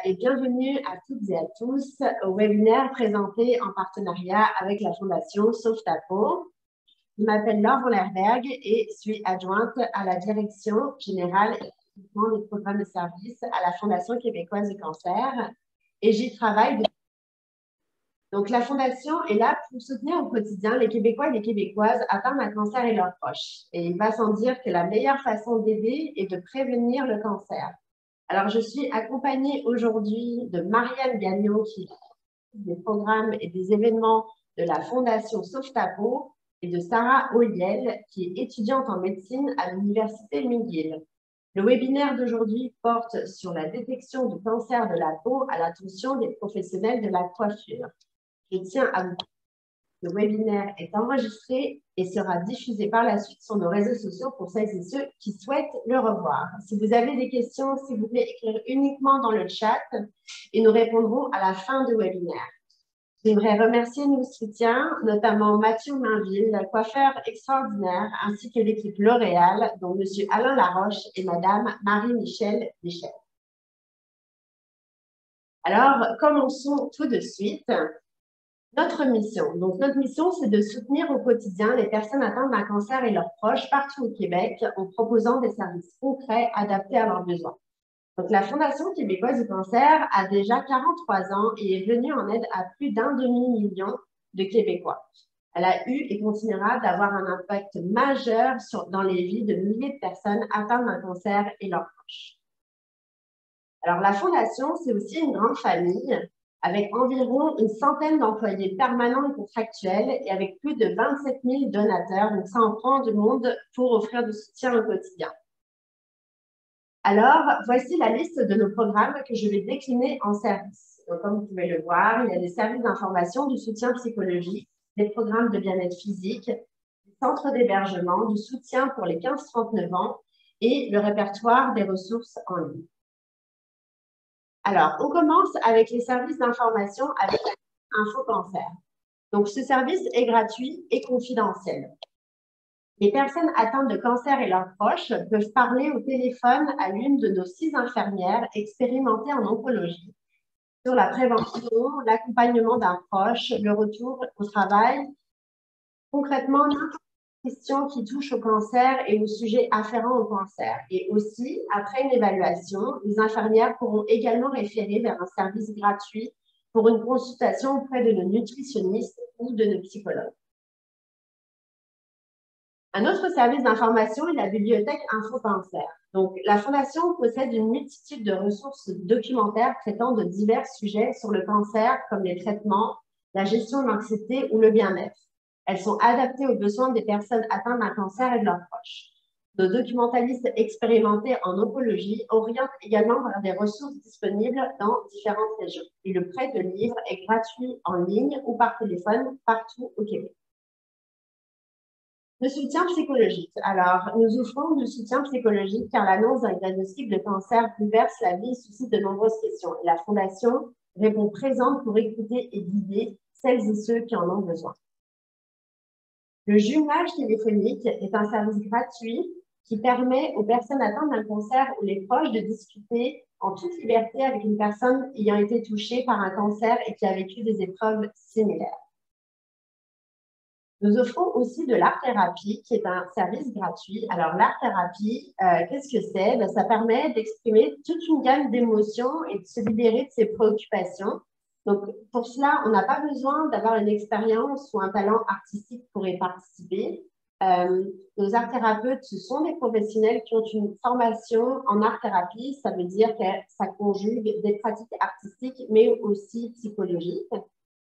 et bienvenue à toutes et à tous au webinaire présenté en partenariat avec la Fondation Sauve ta peau. Je m'appelle Laure Vollerberg et suis adjointe à la direction générale et des programmes et services à la Fondation québécoise du cancer et j'y travaille. Donc, la Fondation est là pour soutenir au quotidien les Québécois et les Québécoises atteints d'un cancer et leurs proches. Et il va sans dire que la meilleure façon d'aider est de prévenir le cancer. Alors, je suis accompagnée aujourd'hui de Marianne Gagnon, qui est des programmes et des événements de la Fondation Sauve ta peau, et de Sarah Oliel, qui est étudiante en médecine à l'Université McGill. Le webinaire d'aujourd'hui porte sur la détection du cancer de la peau à l'attention des professionnels de la coiffure. Je tiens à vous dire que le webinaire est enregistré et sera diffusé par la suite sur nos réseaux sociaux pour celles et ceux qui souhaitent le revoir. Si vous avez des questions, s'il vous plaît, écrire uniquement dans le chat et nous répondrons à la fin du webinaire. J'aimerais remercier nos soutiens, notamment Mathieu Mainville, coiffeur extraordinaire, ainsi que l'équipe L'Oréal, dont M. Alain Laroche et Mme Marie-Michel Michel. Alors, commençons tout de suite. Notre mission. Donc, notre mission, c'est de soutenir au quotidien les personnes atteintes d'un cancer et leurs proches partout au Québec en proposant des services concrets adaptés à leurs besoins. Donc, la Fondation québécoise du cancer a déjà 43 ans et est venue en aide à plus d'un demi-million de Québécois. Elle a eu et continuera d'avoir un impact majeur dans les vies de milliers de personnes atteintes d'un cancer et leurs proches. Alors, la Fondation, c'est aussi une grande famille avec environ une centaine d'employés permanents et contractuels et avec plus de 27 000 donateurs. Donc, ça en prend du monde pour offrir du soutien au quotidien. Alors, voici la liste de nos programmes que je vais décliner en services. Donc, comme vous pouvez le voir, il y a des services d'information, du soutien psychologique, des programmes de bien-être physique, des centres d'hébergement, du soutien pour les 15-39 ans et le répertoire des ressources en ligne. Alors, on commence avec les services d'information avec Info Cancer. Donc, ce service est gratuit et confidentiel. Les personnes atteintes de cancer et leurs proches peuvent parler au téléphone à l'une de nos 6 infirmières expérimentées en oncologie sur la prévention, l'accompagnement d'un proche, le retour au travail. Concrètement, n'importe quelle question qui touche au cancer et au sujet afférent au cancer. Et aussi, après une évaluation, les infirmières pourront également référer vers un service gratuit pour une consultation auprès de nos nutritionnistes ou de nos psychologues. Un autre service d'information est la bibliothèque Info Cancer. Donc, la Fondation possède une multitude de ressources documentaires traitant de divers sujets sur le cancer, comme les traitements, la gestion de l'anxiété ou le bien-être. Elles sont adaptées aux besoins des personnes atteintes d'un cancer et de leurs proches. Nos documentalistes expérimentés en oncologie orientent également vers des ressources disponibles dans différentes régions. Et le prêt de livres est gratuit en ligne ou par téléphone partout au Québec. Le soutien psychologique. Alors, nous offrons du soutien psychologique car l'annonce d'un diagnostic de cancer bouleverse la vie et suscite de nombreuses questions. Et la Fondation répond présente pour écouter et guider celles et ceux qui en ont besoin. Le jumelage téléphonique est un service gratuit qui permet aux personnes atteintes d'un cancer ou les proches de discuter en toute liberté avec une personne ayant été touchée par un cancer et qui a vécu des épreuves similaires. Nous offrons aussi de l'art-thérapie, qui est un service gratuit. Alors, l'art-thérapie, qu'est-ce que c'est? Ça permet d'exprimer toute une gamme d'émotions et de se libérer de ses préoccupations. Donc, pour cela, on n'a pas besoin d'avoir une expérience ou un talent artistique pour y participer. Nos art-thérapeutes, ce sont des professionnels qui ont une formation en art-thérapie. Ça veut dire que ça conjugue des pratiques artistiques, mais aussi psychologiques.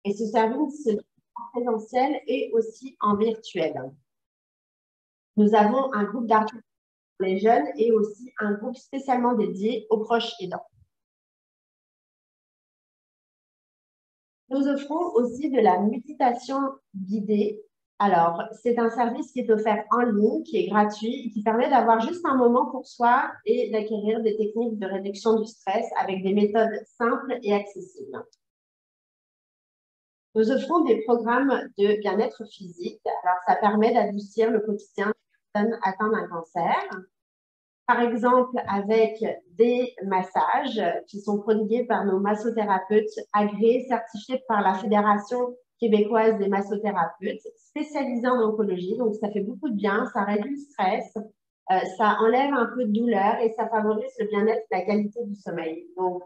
Et ce service se en présentiel et aussi en virtuel. Nous avons un groupe d'artistes pour les jeunes et aussi un groupe spécialement dédié aux proches aidants. Nous offrons aussi de la méditation guidée. Alors, c'est un service qui est offert en ligne, qui est gratuit et qui permet d'avoir juste un moment pour soi et d'acquérir des techniques de réduction du stress avec des méthodes simples et accessibles. Nous offrons des programmes de bien-être physique. Alors, ça permet d'adoucir le quotidien des personnes atteintes d'un cancer. par exemple avec des massages qui sont prodigués par nos massothérapeutes agréés, certifiés par la Fédération québécoise des massothérapeutes, spécialisés en oncologie. Donc, ça fait beaucoup de bien, ça réduit le stress, ça enlève un peu de douleur et ça favorise le bien-être et la qualité du sommeil. Donc,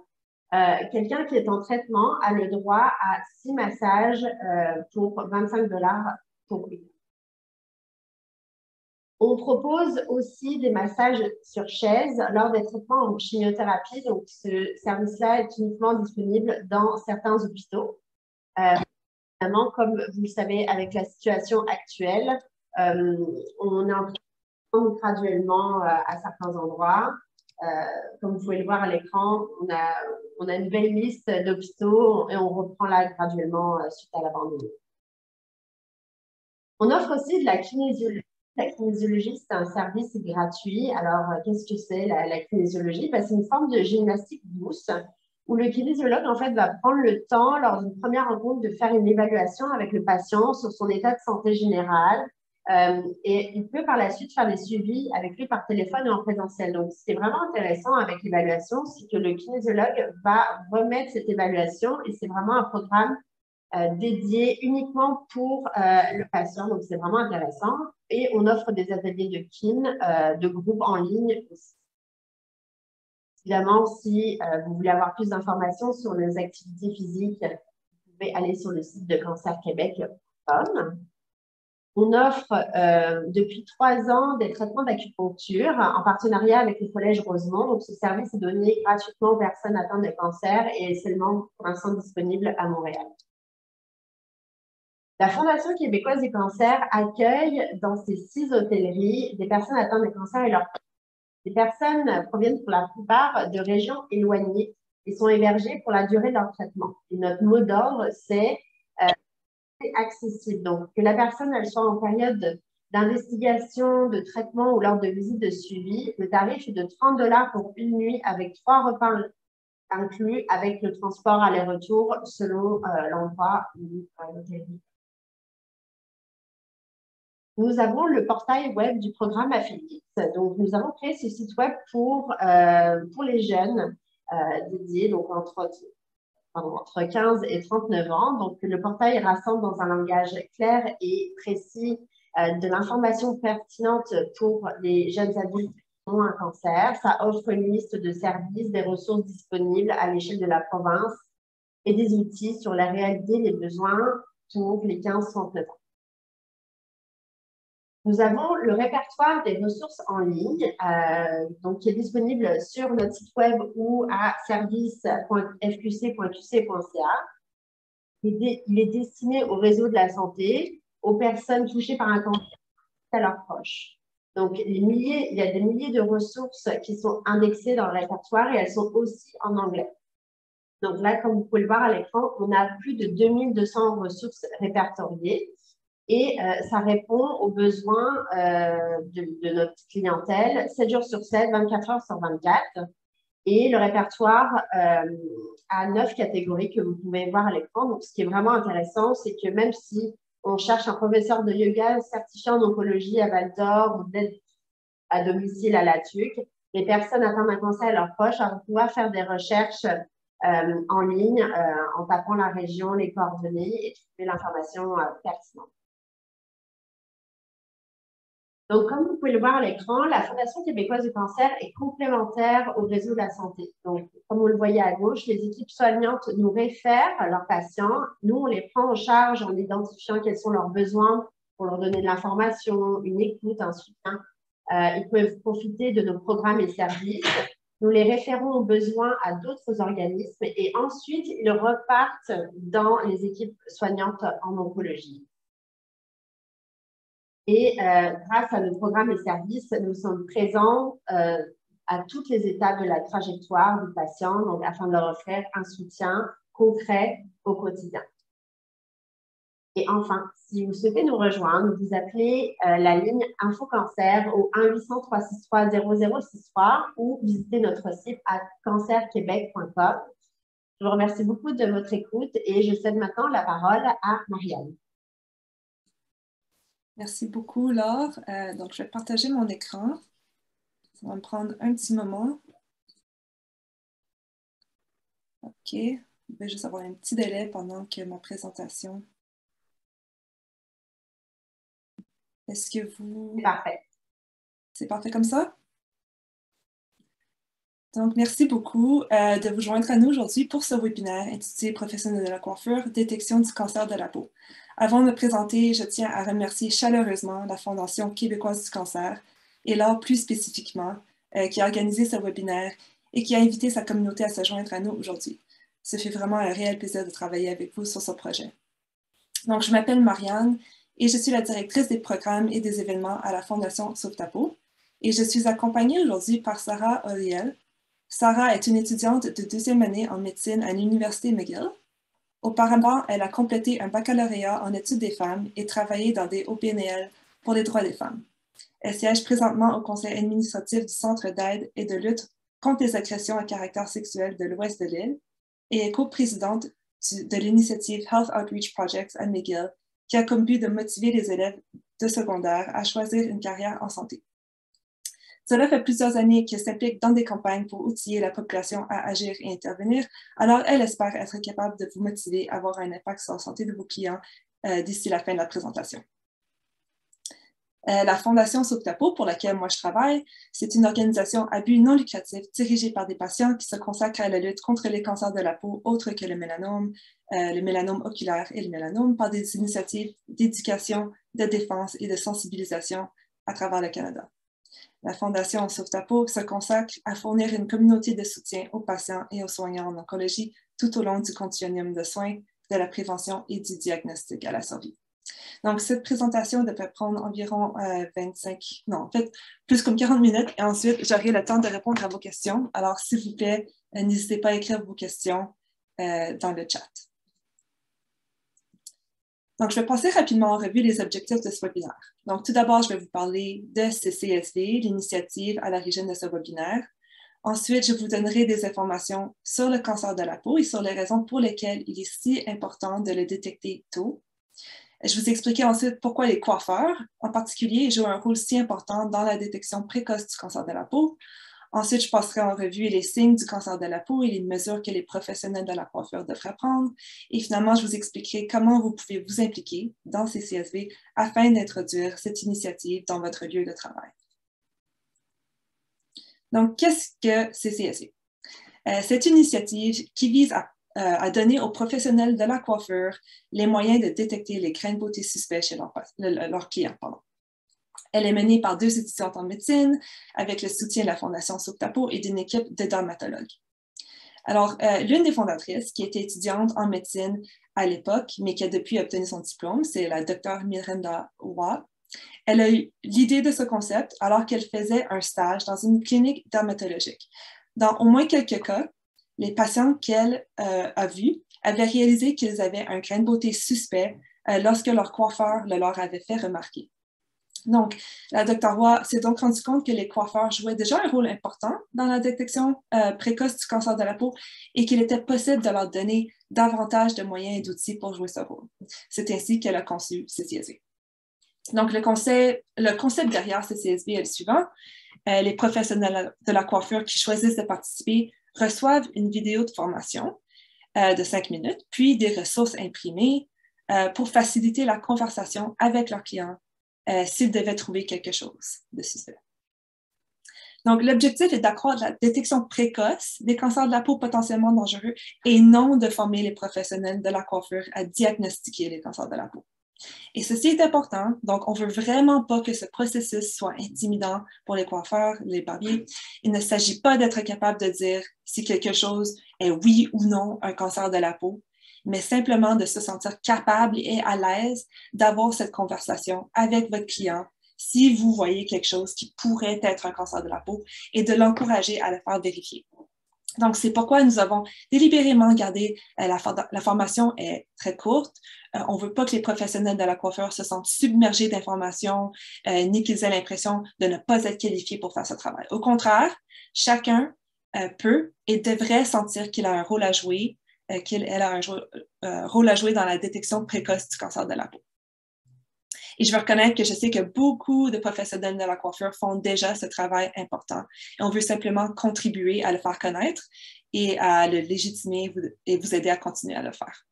quelqu'un qui est en traitement a le droit à 6 massages pour 25 $ pour une. On propose aussi des massages sur chaise lors des traitements en chimiothérapie. Donc, ce service-là est uniquement disponible dans certains hôpitaux. Évidemment, comme vous le savez, avec la situation actuelle, on est en train de graduellement à certains endroits. Comme vous pouvez le voir à l'écran, on a une belle liste d'hôpitaux et on reprend là graduellement suite à la pandémie. On offre aussi de la kinésiologie. La kinésiologie, c'est un service gratuit. Alors, qu'est-ce que c'est la kinésiologie? C'est une forme de gymnastique douce où le kinésiologue, en fait, va prendre le temps, lors d'une première rencontre, de faire une évaluation avec le patient sur son état de santé général. Et il peut par la suite faire des suivis avec lui par téléphone et en présentiel. Donc, ce qui est vraiment intéressant avec l'évaluation, c'est que le kinésiologue va remettre cette évaluation et c'est vraiment un programme dédié uniquement pour le patient. Donc, c'est vraiment intéressant. Et on offre des ateliers de kin, de groupe en ligne aussi. Évidemment, si vous voulez avoir plus d'informations sur les activités physiques, vous pouvez aller sur le site de cancerquebec.com. On offre depuis 3 ans des traitements d'acupuncture en partenariat avec le Collège Rosemont. Donc, ce service est donné gratuitement aux personnes atteintes de cancer et est seulement pour l'instant disponible à Montréal. La Fondation québécoise du cancer accueille dans ses 6 hôtelleries des personnes atteintes de cancer et leurs proches. Les personnes proviennent pour la plupart de régions éloignées et sont hébergées pour la durée de leur traitement. Et notre mot d'ordre, c'est accessible. Donc, que la personne elle soit en période d'investigation, de traitement ou lors de visites de suivi, le tarif est de 30 $ pour une nuit avec 3 repas inclus avec le transport aller-retour selon l'endroit où l'hôtellerie. Nous avons le portail web du programme Affiliate. Donc, nous avons créé ce site web pour les jeunes dédiés, donc entre 15 et 39 ans. Donc, le portail rassemble dans un langage clair et précis de l'information pertinente pour les jeunes adultes qui ont un cancer. Ça offre une liste de services, des ressources disponibles à l'échelle de la province et des outils sur la réalité des besoins pour les 15-39 ans. Nous avons le répertoire des ressources en ligne, donc qui est disponible sur notre site web ou à service.fqc.qc.ca. Il est destiné au réseau de la santé, aux personnes touchées par un cancer et à leurs proches. Donc, il y a des milliers de ressources qui sont indexées dans le répertoire et elles sont aussi en anglais. Donc là, comme vous pouvez le voir à l'écran, on a plus de 2200 ressources répertoriées. Et ça répond aux besoins de notre clientèle 7 jours sur 7, 24 heures sur 24. Et le répertoire a 9 catégories que vous pouvez voir à l'écran. Donc, ce qui est vraiment intéressant, c'est que même si on cherche un professeur de yoga certifié en oncologie à Val-d'Or ou d'aide à domicile à La Tuque, les personnes atteintes d'un cancer et leurs proches vont pouvoir faire des recherches en ligne en tapant la région, les coordonnées et trouver l'information pertinente. Donc, comme vous pouvez le voir à l'écran, la Fondation québécoise du cancer est complémentaire au réseau de la santé. Donc, comme vous le voyez à gauche, les équipes soignantes nous réfèrent à leurs patients. Nous, on les prend en charge en identifiant quels sont leurs besoins pour leur donner de l'information, une écoute, un soutien. Ils peuvent profiter de nos programmes et services. Nous les référons aux besoins à d'autres organismes et ensuite, ils repartent dans les équipes soignantes en oncologie. Et grâce à nos programmes et services, nous sommes présents à toutes les étapes de la trajectoire du patient, donc afin de leur offrir un soutien concret au quotidien. Et enfin, si vous souhaitez nous rejoindre, vous appelez la ligne InfoCancer au 1-800-363-0063 ou visitez notre site à cancerquebec.com. Je vous remercie beaucoup de votre écoute et je cède maintenant la parole à Marianne. Merci beaucoup, Laure. Donc, je vais partager mon écran. Ça va me prendre un petit moment. OK. Je vais juste avoir un petit délai pendant que ma présentation... Est-ce que vous... C'est parfait. C'est parfait comme ça? Donc, merci beaucoup de vous joindre à nous aujourd'hui pour ce webinaire intitulé Professionnels de la coiffure, détection du cancer de la peau. Avant de me présenter, je tiens à remercier chaleureusement la Fondation québécoise du cancer et là, plus spécifiquement, qui a organisé ce webinaire et qui a invité sa communauté à se joindre à nous aujourd'hui. Ce fait vraiment un réel plaisir de travailler avec vous sur ce projet. Donc, je m'appelle Marianne et je suis la directrice des programmes et des événements à la Fondation Sauve ta peau. Et je suis accompagnée aujourd'hui par Sarah Oliel. Sarah est une étudiante de deuxième année en médecine à l'Université McGill. Auparavant, elle a complété un baccalauréat en études des femmes et travaillé dans des OBNL pour les droits des femmes. Elle siège présentement au conseil administratif du Centre d'aide et de lutte contre les agressions à caractère sexuel de l'Ouest de l'île et est coprésidente de l'initiative Health Outreach Projects à McGill, qui a comme but de motiver les élèves de secondaire à choisir une carrière en santé. Cela fait plusieurs années qu'elle s'implique dans des campagnes pour outiller la population à agir et intervenir, alors elle espère être capable de vous motiver à avoir un impact sur la santé de vos clients d'ici la fin de la présentation. La Fondation Sauve ta peau, pour laquelle moi je travaille, c'est une organisation à but non lucratif dirigée par des patients qui se consacrent à la lutte contre les cancers de la peau autres que le mélanome oculaire et le mélanome par des initiatives d'éducation, de défense et de sensibilisation à travers le Canada. La Fondation Sauve ta peau se consacre à fournir une communauté de soutien aux patients et aux soignants en oncologie tout au long du continuum de soins, de la prévention et du diagnostic à la survie. Donc, cette présentation devrait prendre environ plus comme 40 minutes et ensuite, j'aurai le temps de répondre à vos questions. Alors, s'il vous plaît, n'hésitez pas à écrire vos questions dans le chat. Donc, je vais passer rapidement en revue les objectifs de ce webinaire. Donc, tout d'abord, je vais vous parler de CCSV, l'initiative à l'origine de ce webinaire. Ensuite, je vous donnerai des informations sur le cancer de la peau et sur les raisons pour lesquelles il est si important de le détecter tôt. Je vous expliquerai ensuite pourquoi les coiffeurs, en particulier, jouent un rôle si important dans la détection précoce du cancer de la peau. Ensuite, je passerai en revue les signes du cancer de la peau et les mesures que les professionnels de la coiffure devraient prendre. Et finalement, je vous expliquerai comment vous pouvez vous impliquer dans CCSV afin d'introduire cette initiative dans votre lieu de travail. Donc, qu'est-ce que CCSV? C'est une initiative qui vise à donner aux professionnels de la coiffure les moyens de détecter les grains de beauté suspects chez leurs clients. Elle est menée par 2 étudiantes en médecine avec le soutien de la Fondation Sauve ta peau et d'une équipe de dermatologues. Alors, l'une des fondatrices, qui était étudiante en médecine à l'époque, mais qui a depuis obtenu son diplôme, c'est la docteure Miranda Watt. Elle a eu l'idée de ce concept alors qu'elle faisait un stage dans une clinique dermatologique. Dans au moins quelques cas, les patients qu'elle a vus avaient réalisé qu'ils avaient un grain de beauté suspect lorsque leur coiffeur le leur avait fait remarquer. Donc, la Dr. Watt s'est donc rendu compte que les coiffeurs jouaient déjà un rôle important dans la détection précoce du cancer de la peau et qu'il était possible de leur donner davantage de moyens et d'outils pour jouer ce rôle. C'est ainsi qu'elle a conçu CCSV. Donc, le concept derrière CCSV est le suivant. Les professionnels de la coiffure qui choisissent de participer reçoivent une vidéo de formation de 5 minutes, puis des ressources imprimées pour faciliter la conversation avec leurs clients s'ils devaient trouver quelque chose de suspect. Donc, l'objectif est d'accroître la détection précoce des cancers de la peau potentiellement dangereux et non de former les professionnels de la coiffure à diagnostiquer les cancers de la peau. Et ceci est important, donc on ne veut vraiment pas que ce processus soit intimidant pour les coiffeurs, les barbiers. Il ne s'agit pas d'être capable de dire si quelque chose est oui ou non un cancer de la peau, mais simplement de se sentir capable et à l'aise d'avoir cette conversation avec votre client si vous voyez quelque chose qui pourrait être un cancer de la peau et de l'encourager à le faire vérifier. Donc, c'est pourquoi nous avons délibérément gardé la formation est très courte. On ne veut pas que les professionnels de la coiffure se sentent submergés d'informations ni qu'ils aient l'impression de ne pas être qualifiés pour faire ce travail. Au contraire, chacun peut et devrait sentir qu'il a un rôle à jouer, qu'elle a un rôle à jouer dans la détection précoce du cancer de la peau. Et je veux reconnaître que je sais que beaucoup de professionnels de la coiffure font déjà ce travail important. Et on veut simplement contribuer à le faire connaître et à le légitimer et vous aider à continuer à le faire.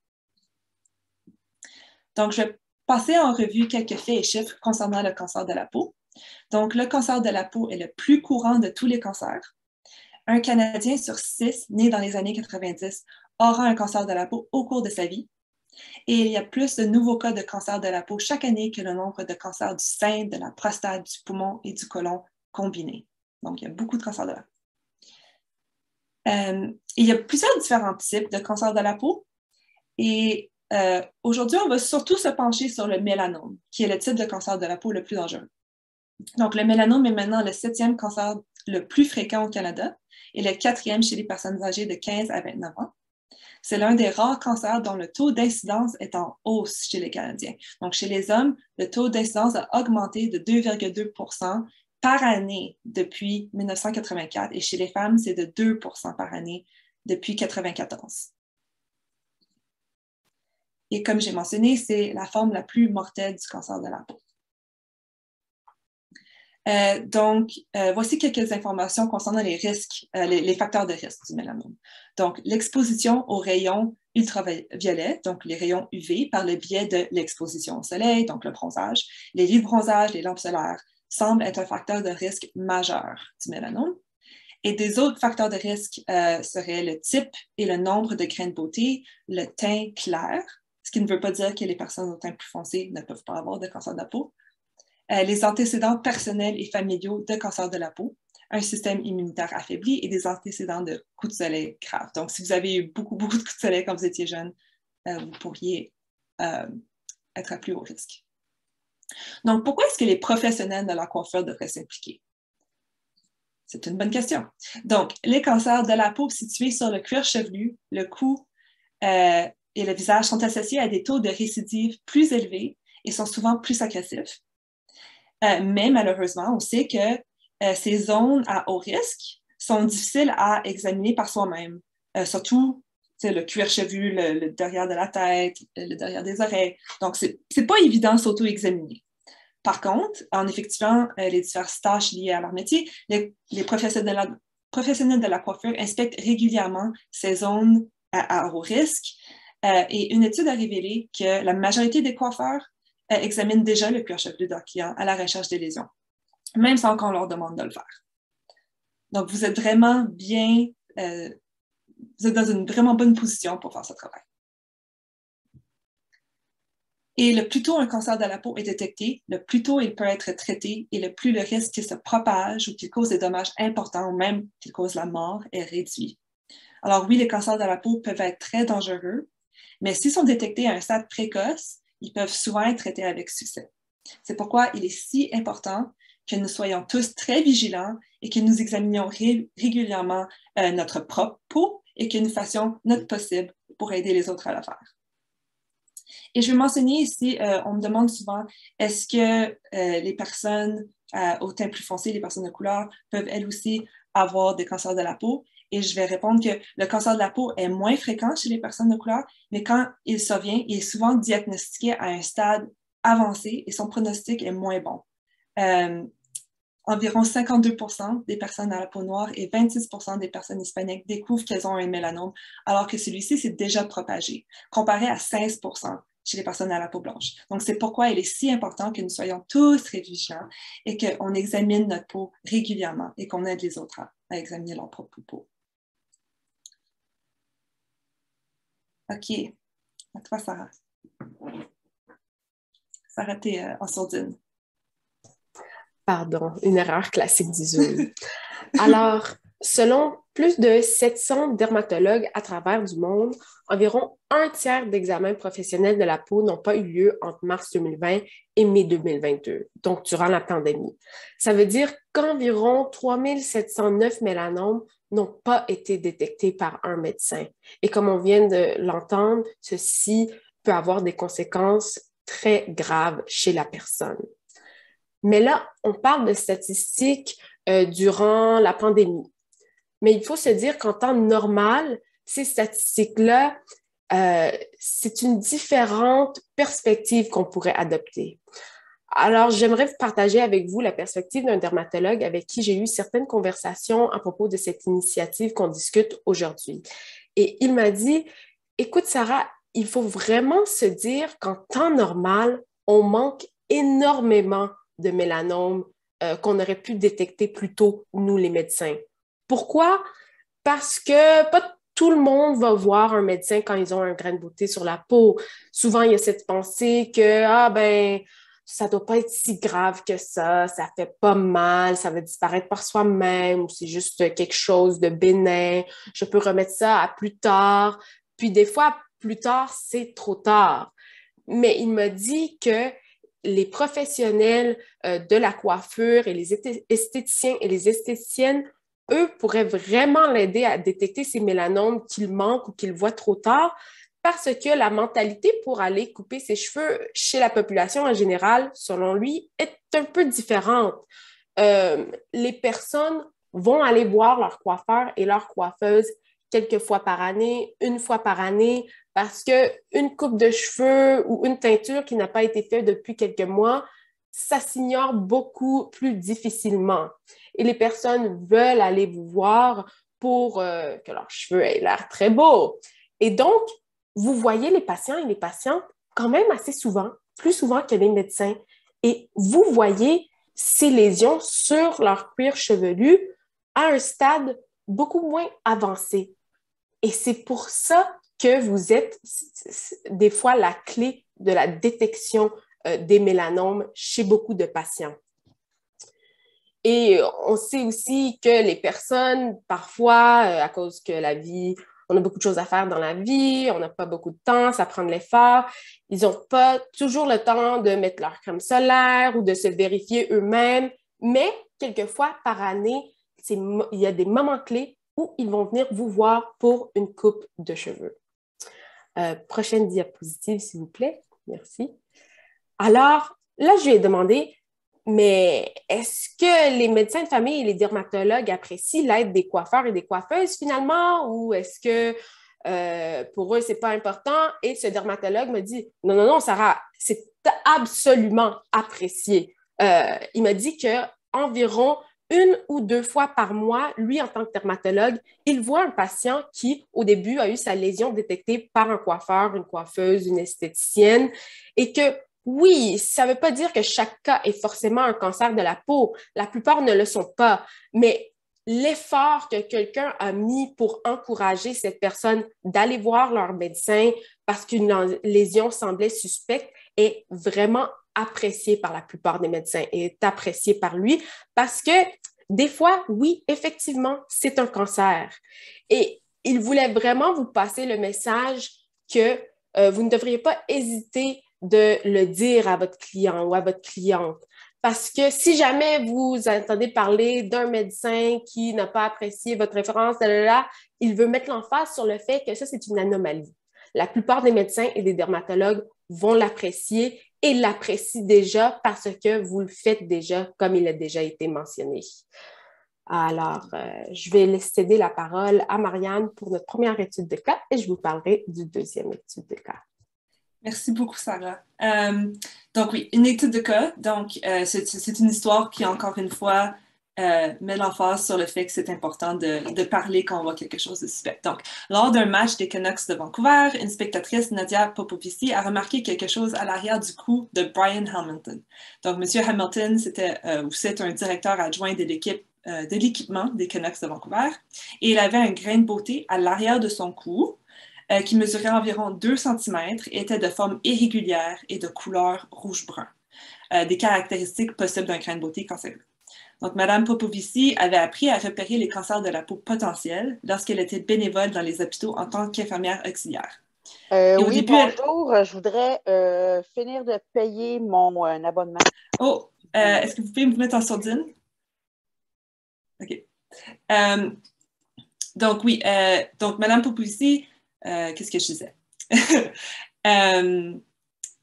Donc, je vais passer en revue quelques faits et chiffres concernant le cancer de la peau. Donc, le cancer de la peau est le plus courant de tous les cancers. Un Canadien sur 6 né dans les années 90 aura un cancer de la peau au cours de sa vie. Et il y a plus de nouveaux cas de cancer de la peau chaque année que le nombre de cancers du sein, de la prostate, du poumon et du côlon combinés. Donc, il y a beaucoup de cancers de la peau. Il y a plusieurs différents types de cancers de la peau. Et aujourd'hui, on va surtout se pencher sur le mélanome, qui est le type de cancer de la peau le plus dangereux. Donc, le mélanome est maintenant le 7e cancer le plus fréquent au Canada et le 4e chez les personnes âgées de 15 à 29 ans. C'est l'un des rares cancers dont le taux d'incidence est en hausse chez les Canadiens. Donc, chez les hommes, le taux d'incidence a augmenté de 2,2 % par année depuis 1984 et chez les femmes, c'est de 2 % par année depuis 1994. Et comme j'ai mentionné, c'est la forme la plus mortelle du cancer de la peau. Voici quelques informations concernant les risques, les facteurs de risque du mélanome. Donc, l'exposition aux rayons ultraviolets, donc les rayons UV, par le biais de l'exposition au soleil, donc le bronzage, les lits de bronzage, les lampes solaires, semblent être un facteur de risque majeur du mélanome. Et des autres facteurs de risque seraient le type et le nombre de grains de beauté, le teint clair, ce qui ne veut pas dire que les personnes au teint plus foncé ne peuvent pas avoir de cancer de la peau, les antécédents personnels et familiaux de cancer de la peau, un système immunitaire affaibli et des antécédents de coups de soleil graves. Donc, si vous avez eu beaucoup de coups de soleil quand vous étiez jeune, vous pourriez être à plus haut risque. Donc, pourquoi est-ce que les professionnels de la coiffure devraient s'impliquer? C'est une bonne question. Donc, les cancers de la peau situés sur le cuir chevelu, le cou et le visage sont associés à des taux de récidive plus élevés et sont souvent plus agressifs. Mais malheureusement, on sait que ces zones à haut risque sont difficiles à examiner par soi-même, surtout le cuir chevelu, le derrière de la tête, le derrière des oreilles. Donc, c'est pas évident de s'auto-examiner. Par contre, en effectuant les diverses tâches liées à leur métier, les professionnels de la coiffure inspectent régulièrement ces zones à haut risque. Et une étude a révélé que la majorité des coiffeurs examinent déjà le cuir chevelu de leurs clients à la recherche des lésions, même sans qu'on leur demande de le faire. Donc, vous êtes vraiment bien, vous êtes dans une vraiment bonne position pour faire ce travail. Et le plus tôt un cancer de la peau est détecté, le plus tôt il peut être traité et le plus le risque qu'il se propage ou qu'il cause des dommages importants ou même qu'il cause la mort est réduit. Alors oui, les cancers de la peau peuvent être très dangereux, mais s'ils sont détectés à un stade précoce, ils peuvent souvent être traités avec succès. C'est pourquoi il est si important que nous soyons tous très vigilants et que nous examinions régulièrement notre propre peau et que nous fassions notre possible pour aider les autres à le faire. Et je vais mentionner ici, on me demande souvent, est-ce que les personnes au teint plus foncé, les personnes de couleur, peuvent elles aussi avoir des cancers de la peau? Et je vais répondre que le cancer de la peau est moins fréquent chez les personnes de couleur, mais quand il survient, il est souvent diagnostiqué à un stade avancé et son pronostic est moins bon. Environ 52% des personnes à la peau noire et 26% des personnes hispaniques découvrent qu'elles ont un mélanome, alors que celui-ci s'est déjà propagé, comparé à 16% chez les personnes à la peau blanche. Donc, c'est pourquoi il est si important que nous soyons tous très vigilants et qu'on examine notre peau régulièrement et qu'on aide les autres à examiner leur propre peau. OK. À toi, Sarah. Sarah, t'es en sourdine. Pardon, une erreur classique du Zoom. Alors, selon plus de 700 dermatologues à travers du monde, environ un tiers d'examens professionnels de la peau n'ont pas eu lieu entre mars 2020 et mai 2022, donc durant la pandémie. Ça veut dire qu'environ 3709 mélanomes n'ont pas été détectés par un médecin. Et comme on vient de l'entendre, ceci peut avoir des conséquences très graves chez la personne. Mais là, on parle de statistiques durant la pandémie. Mais il faut se dire qu'en temps normal, ces statistiques-là, c'est une différente perspective qu'on pourrait adopter. Alors, j'aimerais partager avec vous la perspective d'un dermatologue avec qui j'ai eu certaines conversations à propos de cette initiative qu'on discute aujourd'hui. Et il m'a dit, écoute Sarah, il faut vraiment se dire qu'en temps normal, on manque énormément de mélanome qu'on aurait pu détecter plus tôt, nous les médecins. Pourquoi? Parce que pas tout le monde va voir un médecin quand ils ont un grain de beauté sur la peau. Souvent, il y a cette pensée que, ça doit pas être si grave que ça fait pas mal, ça va disparaître par soi-même, ou c'est juste quelque chose de bénin, je peux remettre ça à plus tard. Puis des fois, plus tard, c'est trop tard. Mais il m'a dit que les professionnels de la coiffure et les esthéticiens et les esthéticiennes, eux, pourraient vraiment l'aider à détecter ces mélanomes qu'il manque ou qu'il voit trop tard, parce que la mentalité pour aller couper ses cheveux chez la population en général, selon lui, est un peu différente. Les personnes vont aller voir leur coiffeur et leur coiffeuse quelques fois par année, une fois par année, parce qu'une coupe de cheveux ou une teinture qui n'a pas été faite depuis quelques mois, ça s'ignore beaucoup plus difficilement. Et les personnes veulent aller vous voir pour que leurs cheveux aient l'air très beaux. Et donc, vous voyez les patients et les patientes quand même assez souvent, plus souvent que les médecins. Et vous voyez ces lésions sur leur cuir chevelu à un stade beaucoup moins avancé. Et c'est pour ça que vous êtes des fois la clé de la détection des mélanomes chez beaucoup de patients. Et on sait aussi que les personnes, parfois, à cause que la vie, on a beaucoup de choses à faire dans la vie, on n'a pas beaucoup de temps, ça prend de l'effort, ils n'ont pas toujours le temps de mettre leur crème solaire ou de se vérifier eux-mêmes, mais quelquefois, par année, il y a des moments clés où ils vont venir vous voir pour une coupe de cheveux. Prochaine diapositive, s'il vous plaît. Merci. Alors, là, je lui ai demandé, mais est-ce que les médecins de famille et les dermatologues apprécient l'aide des coiffeurs et des coiffeuses finalement, ou est-ce que pour eux, c'est pas important? Et ce dermatologue me dit, non, Sarah, c'est absolument apprécié. Il m'a dit qu'environ 1 ou 2 fois par mois, lui, en tant que dermatologue, il voit un patient qui, au début, a eu sa lésion détectée par un coiffeur, une coiffeuse, une esthéticienne, et que oui, ça ne veut pas dire que chaque cas est forcément un cancer de la peau. La plupart ne le sont pas, mais l'effort que quelqu'un a mis pour encourager cette personne d'aller voir leur médecin parce qu'une lésion semblait suspecte est vraiment apprécié par la plupart des médecins et est apprécié par lui parce que des fois, oui, effectivement, c'est un cancer. Et il voulait vraiment vous passer le message que vous ne devriez pas hésiter de le dire à votre client ou à votre cliente. Parce que si jamais vous entendez parler d'un médecin qui n'a pas apprécié votre référence, il veut mettre l'emphase sur le fait que ça, c'est une anomalie. La plupart des médecins et des dermatologues vont l'apprécier et l'apprécient déjà parce que vous le faites déjà comme il a déjà été mentionné. Alors, je vais céder la parole à Marianne pour notre première étude de cas et je vous parlerai du deuxième étude de cas. Merci beaucoup, Sarah. Donc oui, une étude de cas. Donc, c'est une histoire qui, encore une fois, met l'emphase sur le fait que c'est important de parler quand on voit quelque chose de suspect. Donc, lors d'un match des Canucks de Vancouver, une spectatrice, Nadia Popovici, a remarqué quelque chose à l'arrière du cou de Brian Hamilton. Donc, M. Hamilton, c'est un directeur adjoint de l'équipement des Canucks de Vancouver, et il avait un grain de beauté à l'arrière de son cou, qui mesurait environ 2 cm, était de forme irrégulière et de couleur rouge-brun. Des caractéristiques possibles d'un grain de beauté cancéreux. Donc, Mme Popovici avait appris à repérer les cancers de la peau potentiels lorsqu'elle était bénévole dans les hôpitaux en tant qu'infirmière auxiliaire. Oui, bonjour. Je voudrais finir de payer mon abonnement. Oh, est-ce que vous pouvez me mettre en sourdine? OK. Donc, oui. Donc, Mme Popovici, qu'est-ce que je disais?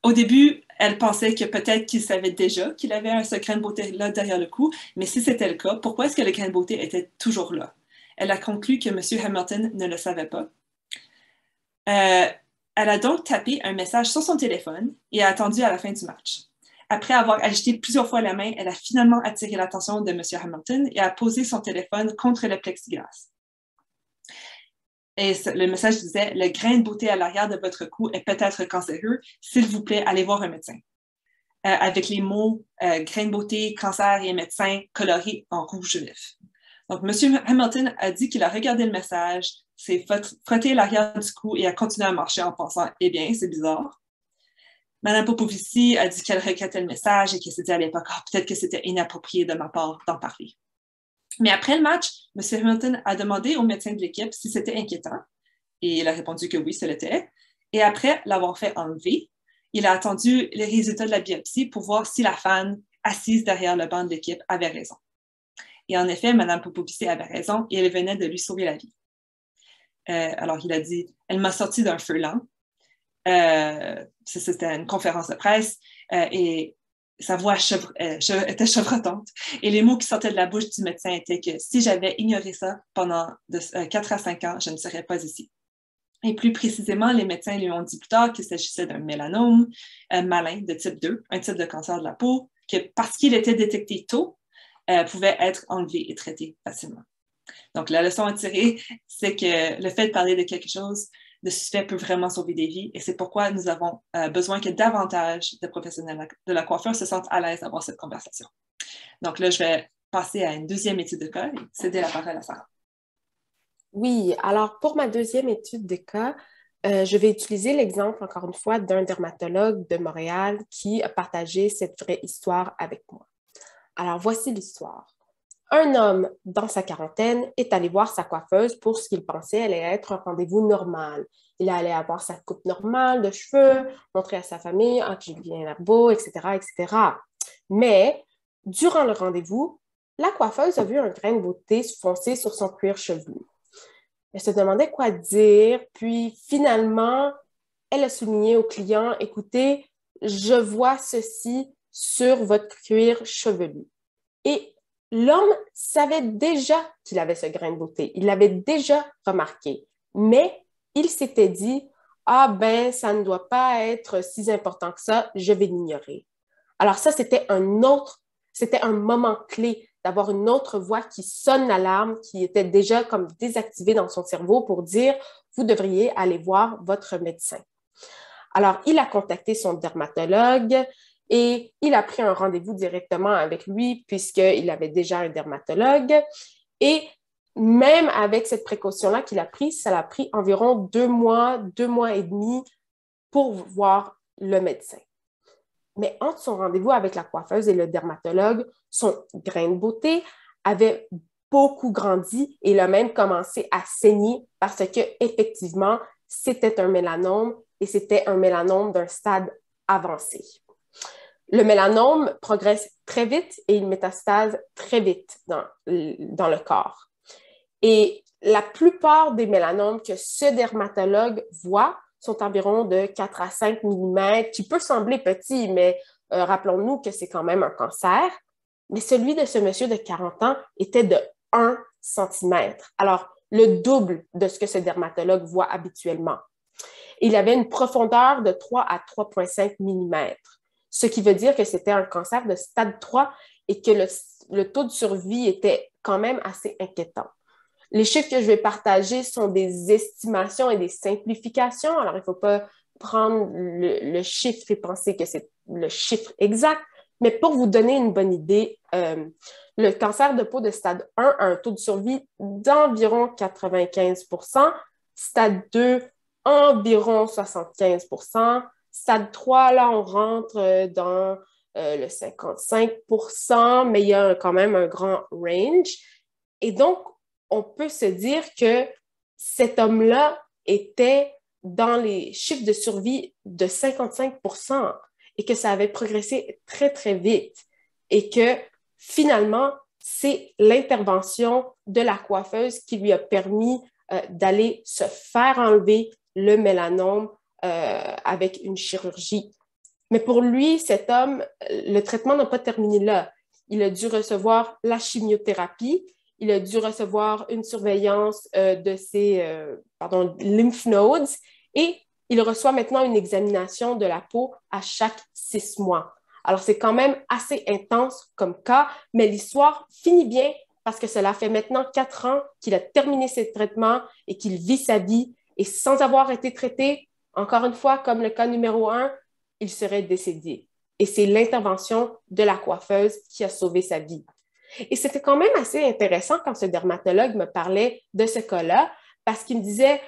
Au début, elle pensait que peut-être qu'il savait déjà qu'il avait ce grain de beauté-là derrière le cou, mais si c'était le cas, pourquoi est-ce que le grain de beauté était toujours là? Elle a conclu que M. Hamilton ne le savait pas. Elle a donc tapé un message sur son téléphone et a attendu à la fin du match. Après avoir agité plusieurs fois la main, elle a finalement attiré l'attention de M. Hamilton et a posé son téléphone contre le plexiglas. Et le message disait « Le grain de beauté à l'arrière de votre cou est peut-être cancéreux. S'il vous plaît, allez voir un médecin. » Avec les mots grain de beauté, cancer et médecin colorés en rouge vif. Donc, M. Hamilton a dit qu'il a regardé le message, s'est frotté l'arrière du cou et a continué à marcher en pensant « Eh bien, c'est bizarre. » Mme Popovici a dit qu'elle regrettait le message et qu'elle s'est dit à l'époque « Peut-être que c'était inapproprié de ma part d'en parler. » Mais après le match, M. Hamilton a demandé au médecin de l'équipe si c'était inquiétant. Et il a répondu que oui, ce l'était. Et après l'avoir fait enlever, il a attendu les résultats de la biopsie pour voir si la fan assise derrière le banc de l'équipe avait raison. Et en effet, Mme Popovici avait raison et elle venait de lui sauver la vie. Alors, il a dit « Elle m'a sorti d'un feu lent. » C'était une conférence de presse et sa voix était chevrotante. Et les mots qui sortaient de la bouche du médecin étaient que si j'avais ignoré ça pendant 4 à 5 ans, je ne serais pas ici. Et plus précisément, les médecins lui ont dit plus tard qu'il s'agissait d'un mélanome malin de type 2, un type de cancer de la peau, que parce qu'il était détecté tôt, pouvait être enlevé et traité facilement. Donc, la leçon à tirer, c'est que le fait de parler de quelque chose de suspect peut vraiment sauver des vies et c'est pourquoi nous avons besoin que davantage de professionnels de la coiffure se sentent à l'aise d'avoir cette conversation. Donc là, je vais passer à une deuxième étude de cas et céder la parole à Sarah. Oui, alors pour ma deuxième étude de cas, je vais utiliser l'exemple, encore une fois, d'un dermatologue de Montréal qui a partagé cette vraie histoire avec moi. Alors, voici l'histoire. Un homme dans sa quarantaine est allé voir sa coiffeuse pour ce qu'il pensait allait être un rendez-vous normal. Il allait avoir sa coupe normale de cheveux, montrer à sa famille « Ah, j'ai bien l'air beau, etc., etc. » Mais, durant le rendez-vous, la coiffeuse a vu un grain de beauté foncé sur son cuir chevelu. Elle se demandait quoi dire, puis finalement, elle a souligné au client « Écoutez, je vois ceci sur votre cuir chevelu. » Et l'homme savait déjà qu'il avait ce grain de beauté. Il l'avait déjà remarqué. Mais il s'était dit « Ah ben, ça ne doit pas être si important que ça, je vais l'ignorer. » Alors ça, c'était un moment clé d'avoir une autre voix qui sonne l'alarme, qui était déjà comme désactivée dans son cerveau pour dire « Vous devriez aller voir votre médecin. » Alors, il a contacté son dermatologue et il a pris un rendez-vous directement avec lui puisqu'il avait déjà un dermatologue. Et même avec cette précaution-là qu'il a prise, ça l'a pris environ 2 mois et demi pour voir le médecin. Mais entre son rendez-vous avec la coiffeuse et le dermatologue, son grain de beauté avait beaucoup grandi et il a même commencé à saigner parce que effectivement, c'était un mélanome et c'était un mélanome d'un stade avancé. Le mélanome progresse très vite et il métastase très vite dans le corps. Et la plupart des mélanomes que ce dermatologue voit sont environ de 4 à 5 mm, qui peut sembler petit, mais rappelons-nous que c'est quand même un cancer. Mais celui de ce monsieur de 40 ans était de 1 cm. Alors, le double de ce que ce dermatologue voit habituellement. Il avait une profondeur de 3 à 3,5 mm, ce qui veut dire que c'était un cancer de stade 3 et que le taux de survie était quand même assez inquiétant. Les chiffres que je vais partager sont des estimations et des simplifications. Alors, il ne faut pas prendre le chiffre et penser que c'est le chiffre exact, mais pour vous donner une bonne idée, le cancer de peau de stade 1 a un taux de survie d'environ 95 %, stade 2, environ 75 %, stade 3, là, on rentre dans le 55 %, mais il y a quand même un grand range. Et donc, on peut se dire que cet homme-là était dans les chiffres de survie de 55 % et que ça avait progressé très, très vite et que finalement, c'est l'intervention de la coiffeuse qui lui a permis d'aller se faire enlever le mélanome avec une chirurgie. Mais pour lui, cet homme, le traitement n'a pas terminé là. Il a dû recevoir la chimiothérapie. Il a dû recevoir une surveillance de ses lymph nodes et il reçoit maintenant une examination de la peau à chaque 6 mois. Alors, c'est quand même assez intense comme cas, mais l'histoire finit bien parce que cela fait maintenant 4 ans qu'il a terminé ses traitements et qu'il vit sa vie. Et sans avoir été traité, encore une fois, comme le cas numéro 1, il serait décédé. Et c'est l'intervention de la coiffeuse qui a sauvé sa vie. Et c'était quand même assez intéressant quand ce dermatologue me parlait de ce cas-là, parce qu'il me disait,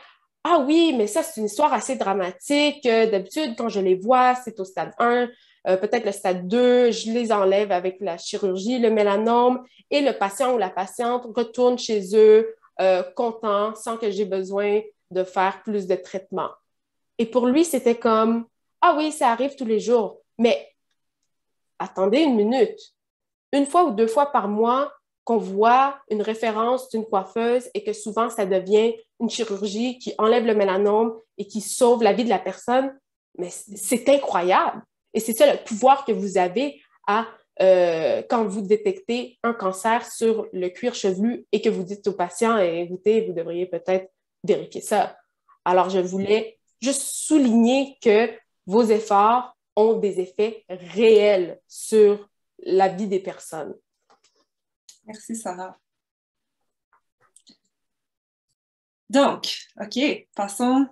ah oui, mais ça, c'est une histoire assez dramatique. D'habitude, quand je les vois, c'est au stade 1, peut-être le stade 2, je les enlève avec la chirurgie, le mélanome, et le patient ou la patiente retourne chez eux content, sans que j'ai besoin de faire plus de traitements. Et pour lui, c'était comme, ah oui, ça arrive tous les jours, mais attendez une minute. Une fois ou 2 fois par mois qu'on voit une référence d'une coiffeuse et que souvent ça devient une chirurgie qui enlève le mélanome et qui sauve la vie de la personne, mais c'est incroyable. Et c'est ça le pouvoir que vous avez quand vous détectez un cancer sur le cuir chevelu et que vous dites au patient, écoutez, vous devriez peut-être vérifier ça. Alors, je voulais juste souligner que vos efforts ont des effets réels sur la vie des personnes. Merci, Sarah. Donc, OK, passons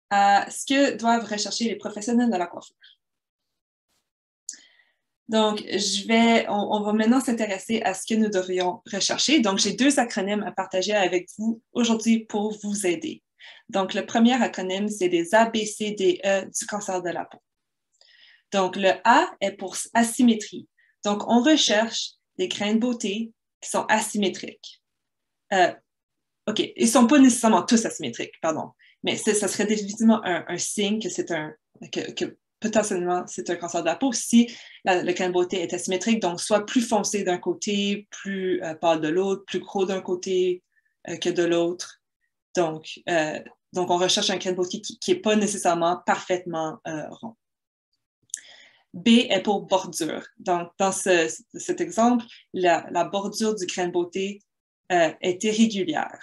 à ce que doivent rechercher les professionnels de la coiffure. Donc, on va maintenant s'intéresser à ce que nous devrions rechercher. Donc, j'ai 2 acronymes à partager avec vous aujourd'hui pour vous aider. Donc, le premier acronyme, c'est les ABCDE du cancer de la peau. Donc, le A est pour asymétrie. Donc, on recherche des grains de beauté qui sont asymétriques. OK, ils ne sont pas nécessairement tous asymétriques, pardon, mais ça serait définitivement un signe que potentiellement c'est un cancer de la peau si le grain de beauté est asymétrique, donc soit plus foncé d'un côté, plus pâle de l'autre, plus gros d'un côté que de l'autre. Donc, on recherche un grain de beauté qui n'est pas nécessairement parfaitement rond. B est pour bordure. Donc, dans cet exemple, la bordure du grain de beauté est irrégulière.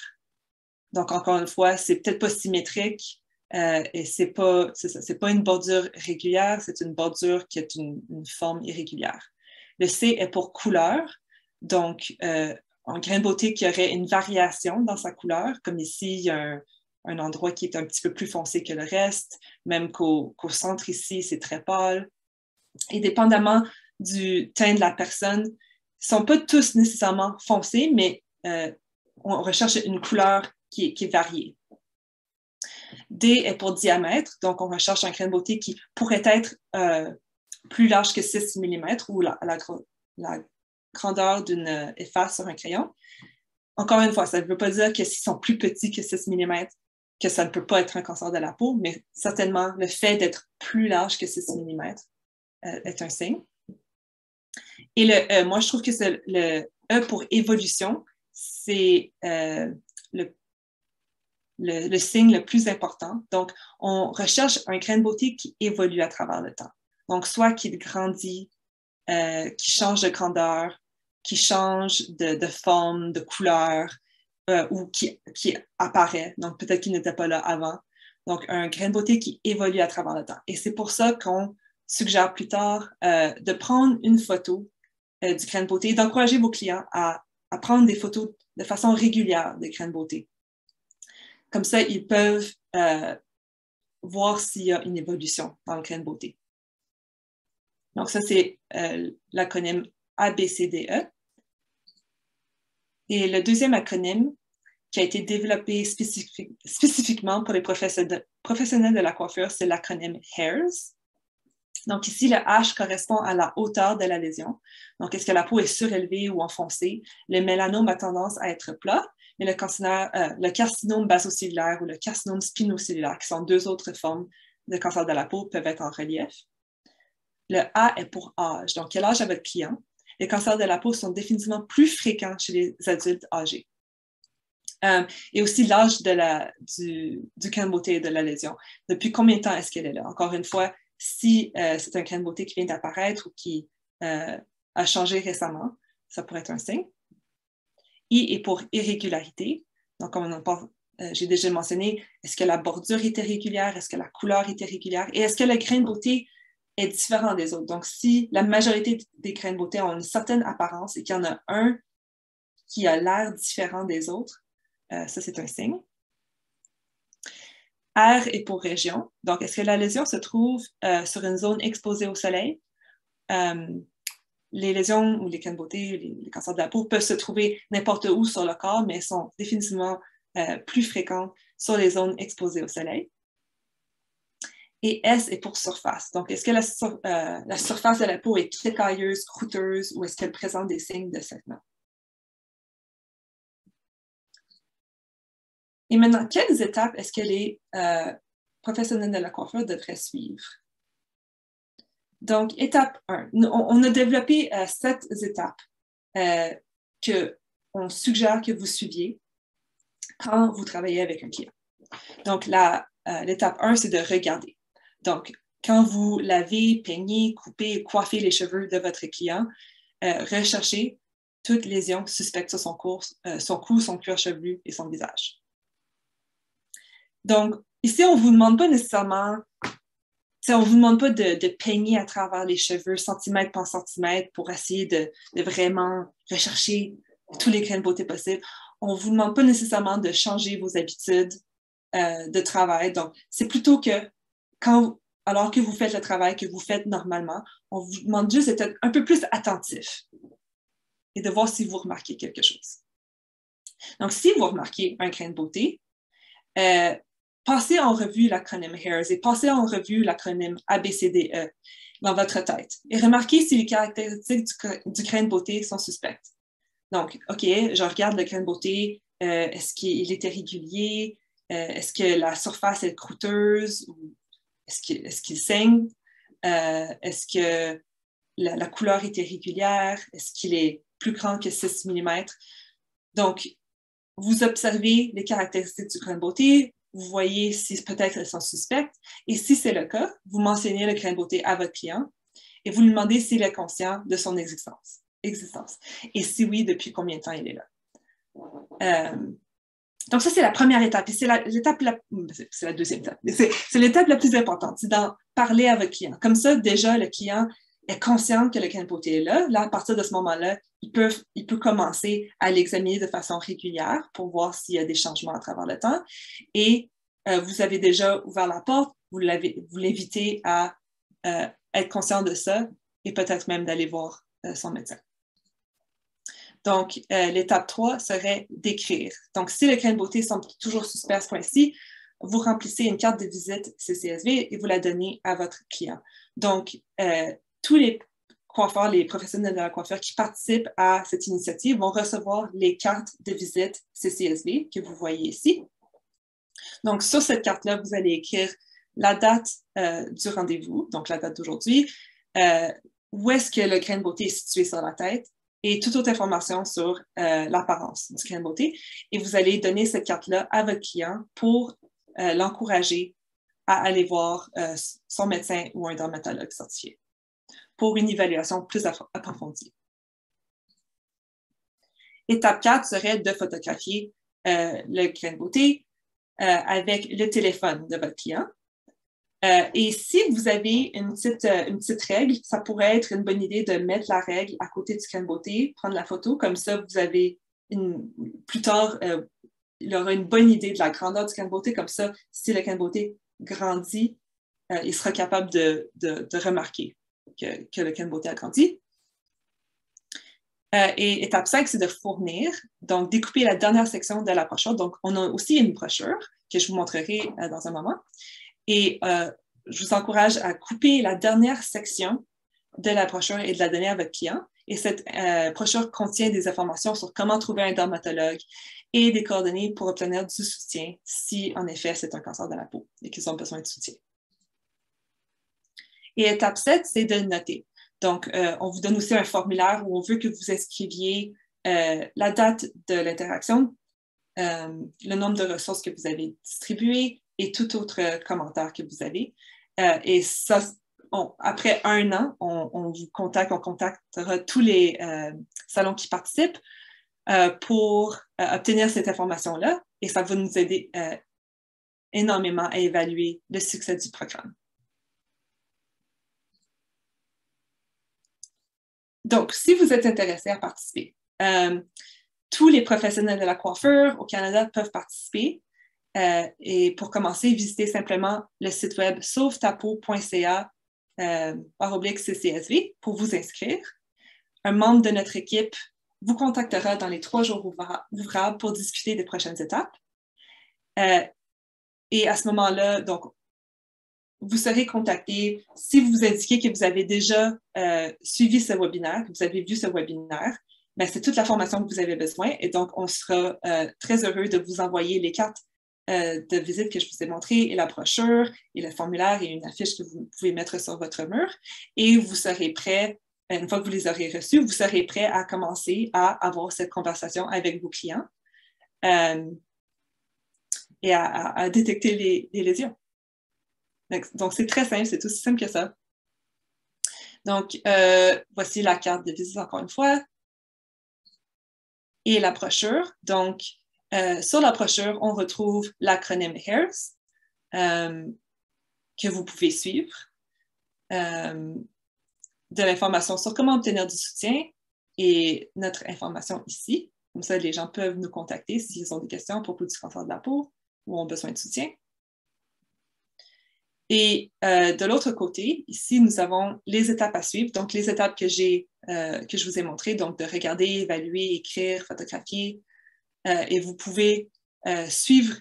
Donc, encore une fois, c'est peut-être pas symétrique et c'est pas une bordure régulière, c'est une bordure qui a une forme irrégulière. Le C est pour couleur. Donc, un grain de beauté qui aurait une variation dans sa couleur, comme ici, il y a un endroit qui est un petit peu plus foncé que le reste, même qu'au centre ici, c'est très pâle. Et dépendamment du teint de la personne, ils ne sont pas tous nécessairement foncés, mais on recherche une couleur qui est variée. D est pour diamètre, donc on recherche un grain de beauté qui pourrait être plus large que 6 mm ou la grandeur d'une efface sur un crayon. Encore une fois, ça ne veut pas dire que s'ils sont plus petits que 6 mm, que ça ne peut pas être un cancer de la peau, mais certainement le fait d'être plus large que 6 mm est un signe. Et le E, moi, je trouve que le E pour évolution, c'est le signe le plus important. Donc, on recherche un grain de beauté qui évolue à travers le temps. Donc, soit qu'il grandit, qui change de grandeur, qui change de forme, de couleur, ou qui apparaît. Donc, peut-être qu'il n'était pas là avant. Donc, un grain de beauté qui évolue à travers le temps. Et c'est pour ça qu'on suggère plus tard de prendre une photo du grain de beauté et d'encourager vos clients à prendre des photos de façon régulière des grains de beauté. Comme ça, ils peuvent voir s'il y a une évolution dans le grain de beauté. Donc, ça, c'est l'acronyme ABCDE. Et le deuxième acronyme qui a été développé spécifiquement pour les professionnels de la coiffure, c'est l'acronyme HAIRS. Donc ici, le H correspond à la hauteur de la lésion. Donc, est-ce que la peau est surélevée ou enfoncée? Le mélanome a tendance à être plat, mais le carcinome basocellulaire ou le carcinome spinocellulaire, qui sont 2 autres formes de cancer de la peau, peuvent être en relief. Le A est pour âge. Donc, quel âge a votre client? Les cancers de la peau sont définitivement plus fréquents chez les adultes âgés. Et aussi l'âge du grain de beauté et de la lésion. Depuis combien de temps est-ce qu'elle est là? Encore une fois, si c'est un grain de beauté qui vient d'apparaître ou qui a changé récemment, ça pourrait être un signe. I est pour irrégularité. Donc, comme j'ai déjà mentionné, est-ce que la bordure est irrégulière? Est-ce que la couleur est irrégulière? Et est-ce que le grain de beauté est différent des autres. Donc, si la majorité des grains de beauté ont une certaine apparence et qu'il y en a un qui a l'air différent des autres, ça, c'est un signe. R est pour région. Donc, est-ce que la lésion se trouve sur une zone exposée au soleil? Les lésions ou les grains de beauté, les cancers de la peau peuvent se trouver n'importe où sur le corps, mais sont définitivement plus fréquentes sur les zones exposées au soleil. Et S est pour surface. Donc, est-ce que la surface de la peau est écailleuse, croûteuse, ou est-ce qu'elle présente des signes de saignement? Et maintenant, quelles étapes est-ce que les professionnels de la coiffure devraient suivre? Donc, étape 1. On a développé 7 étapes qu'on suggère que vous suiviez quand vous travaillez avec un client. Donc, l'étape 1, c'est de regarder. Donc, quand vous lavez, peignez, coupez, coiffez les cheveux de votre client, recherchez toutes les lésions suspectes sur son cou, son cuir chevelu et son visage. Donc, ici, on ne vous demande pas nécessairement, on ne vous demande pas de peigner à travers les cheveux centimètre par centimètre pour essayer de vraiment rechercher tous les grains de beauté possibles. On ne vous demande pas nécessairement de changer vos habitudes de travail. Donc, c'est plutôt que alors que vous faites le travail que vous faites normalement, on vous demande juste d'être un peu plus attentif et de voir si vous remarquez quelque chose. Donc, si vous remarquez un grain de beauté, passez en revue l'acronyme HAIRS et passez en revue l'acronyme ABCDE dans votre tête et remarquez si les caractéristiques du grain de beauté sont suspectes. Donc, OK, je regarde le grain de beauté, est-ce qu'il est irrégulier? Est-ce que la surface est croûteuse? Est-ce qu'il saigne? Est-ce que la couleur est irrégulière? Est-ce qu'il est plus grand que 6 mm? Donc, vous observez les caractéristiques du grain de beauté, vous voyez si peut-être elles sont suspectes, et si c'est le cas, vous mentionnez le grain de beauté à votre client et vous lui demandez s'il est conscient de son existence. Et si oui, depuis combien de temps il est là. Donc ça, c'est la première étape. Et c'est la deuxième étape. C'est l'étape la plus importante, c'est d'en parler à votre client. Comme ça, déjà, le client est conscient que le grain de beauté est là. Là, à partir de ce moment-là, il peut commencer à l'examiner de façon régulière pour voir s'il y a des changements à travers le temps. Et vous avez déjà ouvert la porte, vous l'invitez à être conscient de ça et peut-être même d'aller voir son médecin. Donc, l'étape 3 serait d'écrire. Donc, si le grain de beauté semble toujours suspect à ce point-ci, vous remplissez une carte de visite CCSV et vous la donnez à votre client. Donc, tous les coiffeurs, les professionnels de la coiffure qui participent à cette initiative vont recevoir les cartes de visite CCSV que vous voyez ici. Donc, sur cette carte-là, vous allez écrire la date du rendez-vous, donc la date d'aujourd'hui, où est-ce que le grain de beauté est situé sur la tête, et toute autre information sur l'apparence du grain de beauté. Et vous allez donner cette carte-là à votre client pour l'encourager à aller voir son médecin ou un dermatologue certifié pour une évaluation plus approfondie. Étape 4 serait de photographier le grain de beauté avec le téléphone de votre client. Et si vous avez une petite règle, ça pourrait être une bonne idée de mettre la règle à côté du grain de beauté, prendre la photo, comme ça vous avez plus tard, il aura une bonne idée de la grandeur du grain de beauté, comme ça, si le grain de beauté grandit, il sera capable de remarquer que le grain de beauté a grandi. Et étape 5, c'est de fournir, donc découper la dernière section de la brochure. Donc, on a aussi une brochure que je vous montrerai dans un moment. Et je vous encourage à couper la dernière section de la brochure et de la donner à votre client. Et cette brochure contient des informations sur comment trouver un dermatologue et des coordonnées pour obtenir du soutien si, en effet, c'est un cancer de la peau et qu'ils ont besoin de soutien. Et étape 7, c'est de noter. Donc, on vous donne aussi un formulaire où on veut que vous inscriviez la date de l'interaction, le nombre de ressources que vous avez distribuées, et tout autre commentaire que vous avez. Et ça, après 1 an, on vous contacte, on contactera tous les salons qui participent pour obtenir cette information-là et ça va nous aider énormément à évaluer le succès du programme. Donc, si vous êtes intéressé à participer, tous les professionnels de la coiffure au Canada peuvent participer. Et pour commencer, visitez simplement le site web sauvetapeau.ca /CCSV pour vous inscrire. Un membre de notre équipe vous contactera dans les 3 jours ouvrables pour discuter des prochaines étapes. Et à ce moment-là, donc, vous serez contacté si vous indiquez que vous avez déjà suivi ce webinaire, que vous avez vu ce webinaire. Ben, c'est toute la formation que vous avez besoin et donc on sera très heureux de vous envoyer les cartes de visite que je vous ai montrées et la brochure et le formulaire et une affiche que vous pouvez mettre sur votre mur et vous serez prêt, une fois que vous les aurez reçus, vous serez prêt à commencer à avoir cette conversation avec vos clients et à détecter les lésions. Donc, c'est très simple, c'est aussi simple que ça. Donc, voici la carte de visite encore une fois et la brochure. Donc, sur la brochure, on retrouve l'acronyme HAIRS que vous pouvez suivre, de l'information sur comment obtenir du soutien et notre information ici. Comme ça, les gens peuvent nous contacter s'ils ont des questions à propos du cancer de la peau ou ont besoin de soutien. Et de l'autre côté, ici, nous avons les étapes à suivre, donc les étapes que je vous ai montrées, donc de regarder, évaluer, écrire, photographier, et vous pouvez suivre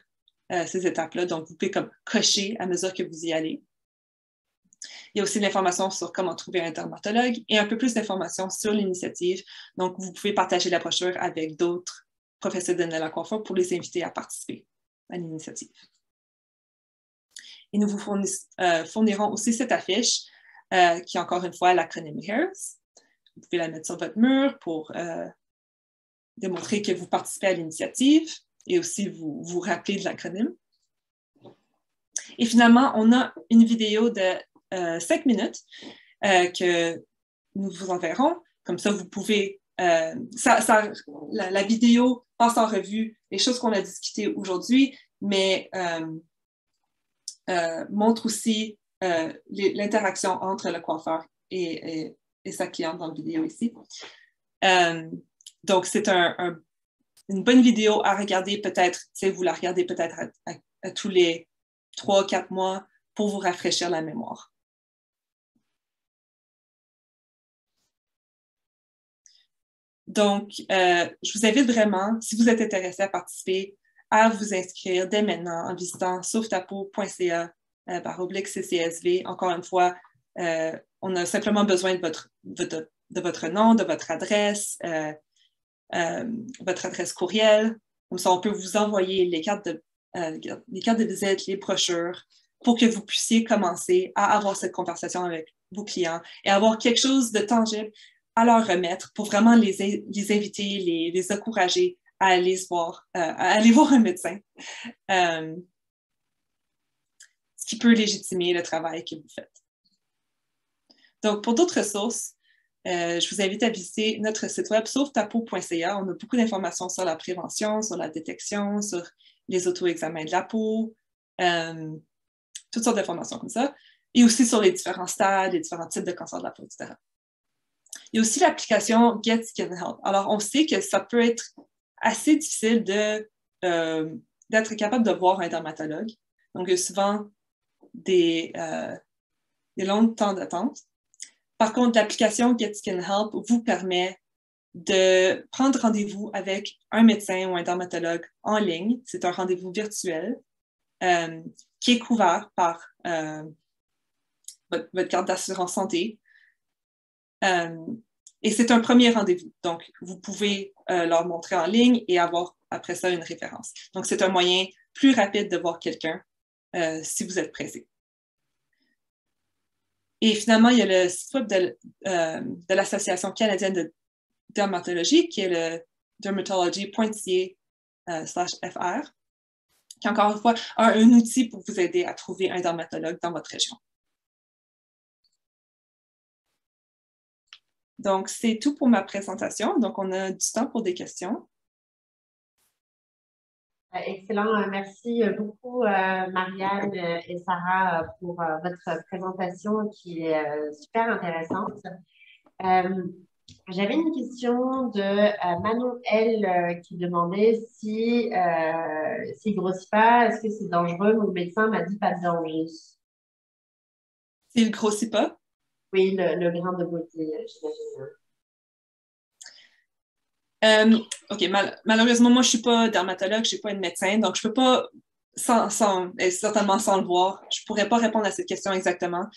ces étapes-là, donc vous pouvez comme cocher à mesure que vous y allez. Il y a aussi l'information sur comment trouver un dermatologue et un peu plus d'informations sur l'initiative, donc vous pouvez partager la brochure avec d'autres professionnels de la coiffure pour les inviter à participer à l'initiative. Et nous vous fournirons aussi cette affiche qui est encore une fois l'acronyme HAIRS. Vous pouvez la mettre sur votre mur pour démontrer que vous participez à l'initiative et aussi vous rappeler de l'acronyme. Et finalement, on a une vidéo de 5 minutes que nous vous enverrons. Comme ça, vous pouvez... la vidéo passe en revue les choses qu'on a discutées aujourd'hui, mais montre aussi l'interaction entre le coiffeur et sa cliente dans la vidéo ici. Donc, c'est une bonne vidéo à regarder peut-être, vous la regardez peut-être à tous les 3-4 mois pour vous rafraîchir la mémoire. Donc, je vous invite vraiment, si vous êtes intéressé à participer, à vous inscrire dès maintenant en visitant sauvetapeau.ca /CCSV. Encore une fois, on a simplement besoin de votre nom, de votre adresse courriel. Comme ça, on peut vous envoyer les cartes de visite, les brochures, pour que vous puissiez commencer à avoir cette conversation avec vos clients et avoir quelque chose de tangible à leur remettre pour vraiment les inviter, les encourager à aller voir un médecin, ce qui peut légitimer le travail que vous faites. Donc, pour d'autres ressources, je vous invite à visiter notre site web sauvetapeau.ca. On a beaucoup d'informations sur la prévention, sur la détection, sur les auto-examens de la peau, toutes sortes d'informations comme ça, et aussi sur les différents stades, les différents types de cancer de la peau, etc. Il y a aussi l'application Get Skin Help. Alors, on sait que ça peut être assez difficile d'être capable de voir un dermatologue. Donc, il y a souvent des longs temps d'attente. Par contre, l'application Get Skin Help vous permet de prendre rendez-vous avec un médecin ou un dermatologue en ligne. C'est un rendez-vous virtuel qui est couvert par votre carte d'assurance santé. Et c'est un premier rendez-vous. Donc, vous pouvez leur montrer en ligne et avoir après ça une référence. Donc, c'est un moyen plus rapide de voir quelqu'un si vous êtes pressé. Et finalement, il y a le site web de l'Association canadienne de dermatologie, qui est le dermatology.ca/fr, qui, encore une fois, a un outil pour vous aider à trouver un dermatologue dans votre région. Donc, c'est tout pour ma présentation. Donc, on a du temps pour des questions. Excellent. Merci beaucoup, Marianne et Sarah, pour votre présentation qui est super intéressante. J'avais une question de Manon L qui demandait si s'il ne grossit pas, est-ce que c'est dangereux? Mon médecin m'a dit pas de danger. S'il ne grossit pas? Oui, le grain de beauté, j'imagine. OK, malheureusement, moi, je ne suis pas dermatologue, je ne suis pas une médecin, donc je ne peux pas, et certainement sans le voir, je ne pourrais pas répondre à cette question exactement.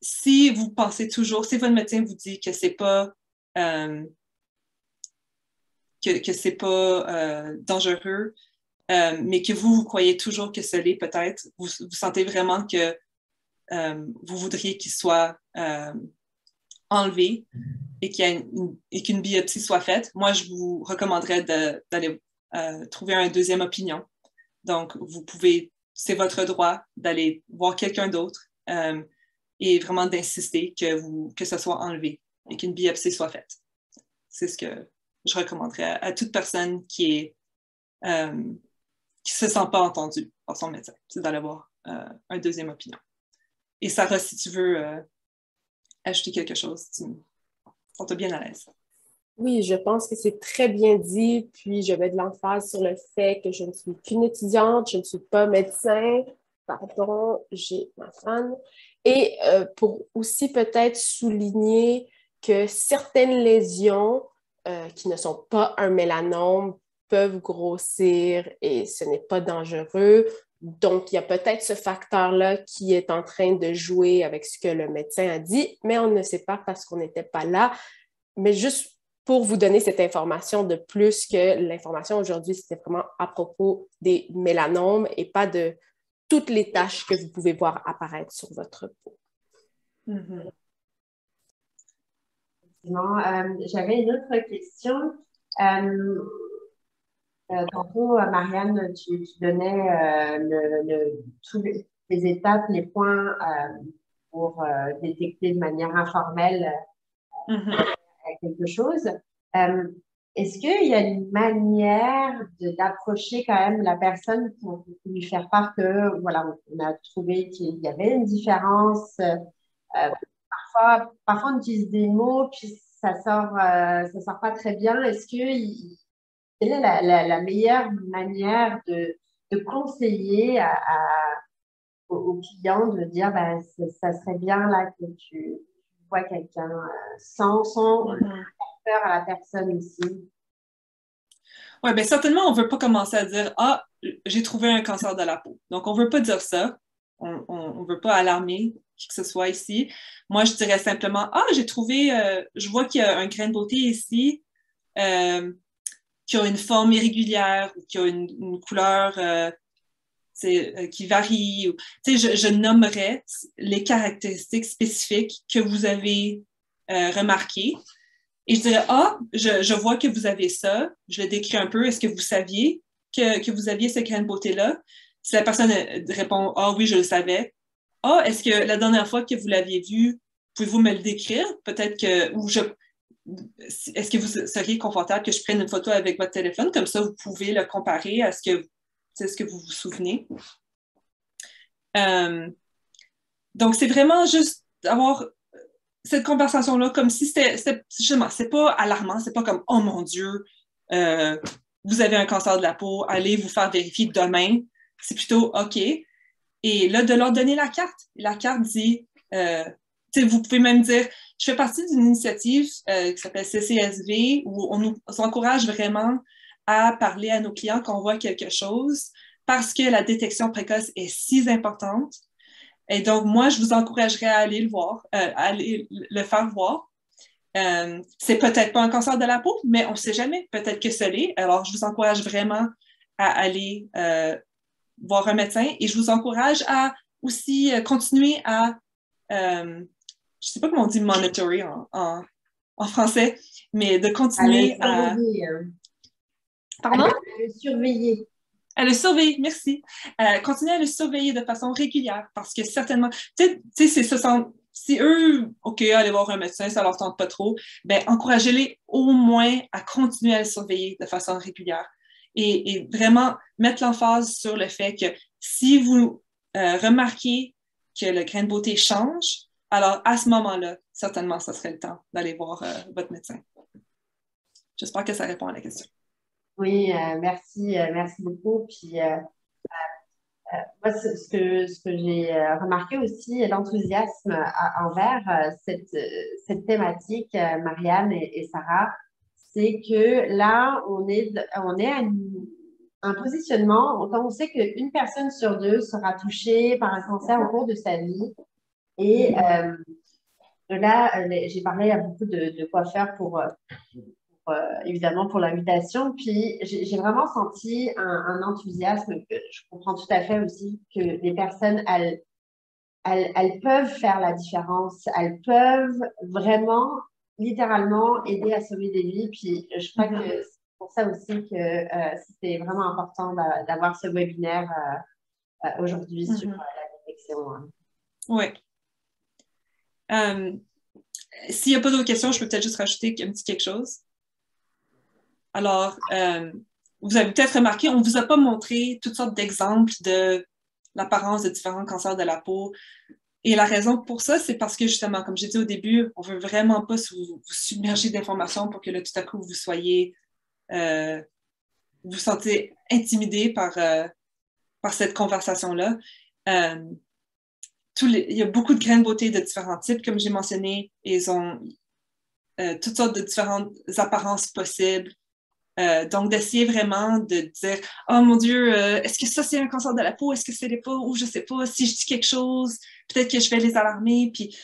Si vous pensez toujours, si votre médecin vous dit que c'est pas que c'est pas dangereux, mais que vous croyez toujours que ce l'est, peut-être, vous sentez vraiment que vous voudriez qu'il soit enlevé et qu'une biopsie soit faite, moi, je vous recommanderais d'aller trouver une deuxième opinion. Donc, vous pouvez, c'est votre droit d'aller voir quelqu'un d'autre et vraiment d'insister que ce soit enlevé et qu'une biopsie soit faite. C'est ce que je recommanderais à toute personne qui se sent pas entendue par son médecin. C'est d'aller voir une deuxième opinion. Et Sarah, si tu veux ajouter quelque chose, tu me sens bien à l'aise. Oui, je pense que c'est très bien dit, puis je mets de l'emphase sur le fait que je ne suis qu'une étudiante, je ne suis pas médecin, pardon, j'ai ma fan. Et pour aussi peut-être souligner que certaines lésions qui ne sont pas un mélanome peuvent grossir et ce n'est pas dangereux. Donc, il y a peut-être ce facteur-là qui est en train de jouer avec ce que le médecin a dit, mais on ne sait pas parce qu'on n'était pas là. Mais juste pour vous donner cette information de plus que l'information aujourd'hui, c'était vraiment à propos des mélanomes et pas de toutes les taches que vous pouvez voir apparaître sur votre peau. Mm-hmm. J'avais une autre question. Tantôt, Marianne, tu donnais toutes les étapes, les points pour détecter de manière informelle quelque chose. Est-ce qu'il y a une manière d'approcher quand même la personne pour lui faire part que, voilà, on a trouvé qu'il y avait une différence. Parfois, on utilise des mots, puis ça sort pas très bien. Quelle est la meilleure manière de conseiller aux clients de dire, ben, ça serait bien là que tu vois quelqu'un sans faire peur à la personne aussi? Oui, bien certainement, on ne veut pas commencer à dire ah, j'ai trouvé un cancer de la peau. Donc, on ne veut pas dire ça. On ne veut pas alarmer qui que ce soit ici. Moi, je dirais simplement ah, j'ai trouvé, je vois qu'il y a un grain de beauté ici qui a une forme irrégulière ou qui a une couleur qui varie. Je nommerais les caractéristiques spécifiques que vous avez remarquées. Et je dirais, ah, je vois que vous avez ça. Je le décris un peu. Est-ce que vous saviez que vous aviez ce grain de beauté-là? Si la personne répond, ah oui, je le savais. Ah, est-ce que la dernière fois que vous l'aviez vu, pouvez-vous me le décrire? Peut-être que, est-ce que vous seriez confortable que je prenne une photo avec votre téléphone? Comme ça, vous pouvez le comparer à ce que vous vous souvenez. Donc, c'est vraiment juste avoir cette conversation-là comme si justement, c'est pas alarmant, c'est pas comme, oh mon Dieu, vous avez un cancer de la peau, allez vous faire vérifier demain. C'est plutôt OK. Et là, de leur donner la carte. La carte dit, vous pouvez même dire, je fais partie d'une initiative qui s'appelle CCSV où on nous encourage vraiment à parler à nos clients quand on voit quelque chose parce que la détection précoce est si importante. Et donc, moi, je vous encouragerais à aller le voir, à aller le faire voir. C'est peut-être pas un cancer de la peau, mais on ne sait jamais. Peut-être que ce l'est. Alors, je vous encourage vraiment à aller voir un médecin et je vous encourage à aussi continuer à, je ne sais pas comment on dit monitorer en français, mais de continuer à... Pardon? À le surveiller. À le surveiller, merci. Continuer à le surveiller de façon régulière parce que certainement, tu sais, si eux, OK, aller voir un médecin, ça leur tente pas trop, ben encouragez-les au moins à continuer à le surveiller de façon régulière et vraiment mettre l'emphase sur le fait que si vous remarquez que le grain de beauté change, Alors, à ce moment-là, certainement, ça serait le temps d'aller voir votre médecin. J'espère que ça répond à la question. Oui, merci beaucoup. Puis, moi, ce que j'ai remarqué aussi, l'enthousiasme envers cette thématique, Marianne et Sarah, c'est que là, on est à un positionnement, quand on sait qu'une personne sur deux sera touchée par un cancer au cours de sa vie. Et là, j'ai parlé à beaucoup de coiffeurs pour évidemment pour l'invitation. Puis j'ai vraiment senti un enthousiasme que je comprends tout à fait aussi que les personnes, elles peuvent faire la différence. Elles peuvent vraiment, littéralement, aider à sauver des vies. Puis je crois que c'est pour ça aussi que c'était vraiment important d'avoir ce webinaire aujourd'hui sur la détection. Hein. Oui. S'il n'y a pas d'autres questions, je peux peut-être juste rajouter un petit quelque chose. Alors, vous avez peut-être remarqué, on ne vous a pas montré toutes sortes d'exemples de l'apparence de différents cancers de la peau. Et la raison pour ça, c'est parce que justement, comme j'ai dit au début, on ne veut vraiment pas vous submerger d'informations pour que là, tout à coup, vous soyez, vous sentez intimidé par cette conversation-là. Il y a beaucoup de grains de beauté de différents types, comme j'ai mentionné, et ils ont toutes sortes de différentes apparences possibles. Donc, d'essayer vraiment de dire « Oh mon Dieu, est-ce que ça c'est un cancer de la peau? Est-ce que c'est pas? Ou je sais pas, si je dis quelque chose, peut-être que je vais les alarmer, puis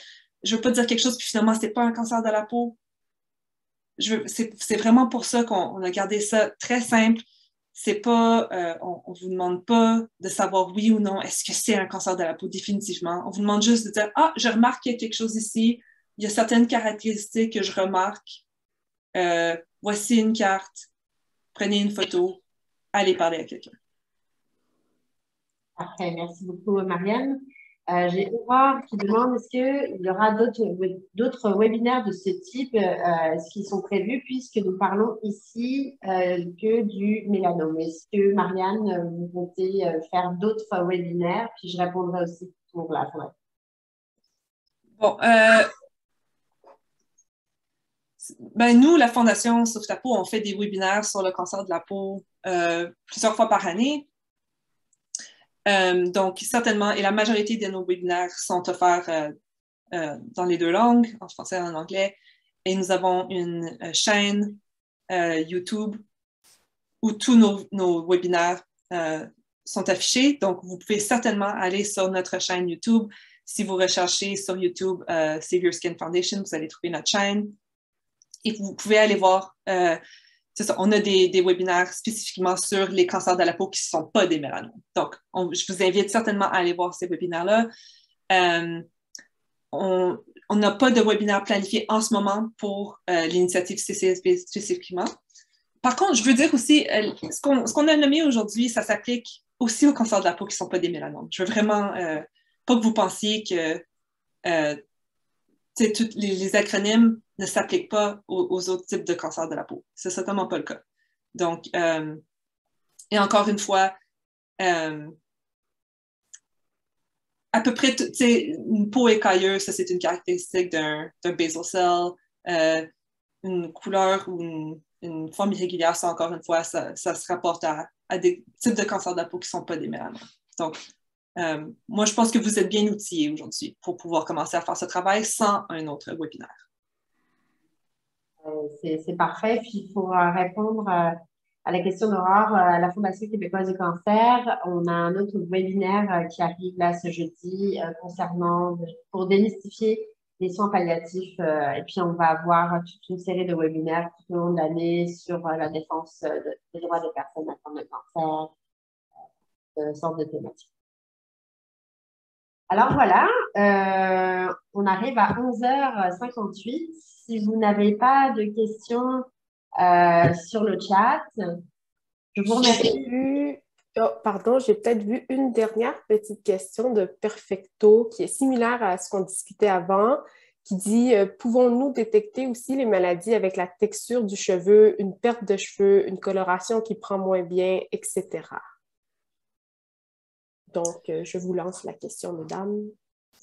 je veux pas dire quelque chose, puis finalement, c'est pas un cancer de la peau. » C'est vraiment pour ça qu'on a gardé ça très simple. C'est pas, on vous demande pas de savoir oui ou non, est-ce que c'est un cancer de la peau définitivement. On vous demande juste de dire « Ah, je remarque qu'il y a quelque chose ici, il y a certaines caractéristiques que je remarque. Voici une carte. Prenez une photo, allez parler à quelqu'un. » Parfait, merci beaucoup, Marianne. J'ai Aurore qui demande est-ce qu'il y aura d'autres webinaires de ce type qui sont prévus puisque nous parlons ici que du mélanome. Est-ce que Marianne, vous comptez faire d'autres webinaires? Puis je répondrai aussi pour la fin. Bon, ben nous, la Fondation Sauve ta peau, on fait des webinaires sur le cancer de la peau plusieurs fois par année. Donc, certainement, et la majorité de nos webinaires sont offerts dans les deux langues, en français et en anglais. Et nous avons une chaîne YouTube où tous nos webinaires sont affichés. Donc, vous pouvez certainement aller sur notre chaîne YouTube. Si vous recherchez sur YouTube Save Your Skin Foundation, vous allez trouver notre chaîne. Et vous pouvez aller voir, c'est ça, on a des webinaires spécifiquement sur les cancers de la peau qui ne sont pas des mélanomes. Donc, je vous invite certainement à aller voir ces webinaires-là. On n'a pas de webinaire planifié en ce moment pour l'initiative CCSB spécifiquement. Par contre, je veux dire aussi, ce qu'on a nommé aujourd'hui, ça s'applique aussi aux cancers de la peau qui ne sont pas des mélanomes. Je veux vraiment pas que vous pensiez que tous les acronymes ne s'appliquent pas aux autres types de cancers de la peau. C'est certainement pas le cas. Donc, et encore une fois, à peu près, une peau écailleuse, ça c'est une caractéristique d'un basal cell. Une couleur ou une forme irrégulière, ça encore une fois, ça se rapporte à des types de cancers de la peau qui ne sont pas des mélanomes. Donc, moi, je pense que vous êtes bien outillés aujourd'hui pour pouvoir commencer à faire ce travail sans un autre webinaire. C'est parfait. Puis pour répondre à la question d'Aurore, à la Fondation québécoise du cancer, on a un autre webinaire qui arrive là ce jeudi pour démystifier les soins palliatifs. Et puis on va avoir toute une série de webinaires tout au long de l'année sur la défense des droits des personnes atteintes de cancer, sorte de thématiques. Alors voilà, on arrive à 11h58. Si vous n'avez pas de questions sur le chat, je vous remercie. Pardon, j'ai peut-être vu une dernière petite question de Perfecto qui est similaire à ce qu'on discutait avant, qui dit pouvons-nous détecter aussi les maladies avec la texture du cheveu, une perte de cheveux, une coloration qui prend moins bien, etc. Donc, je vous lance la question, mesdames.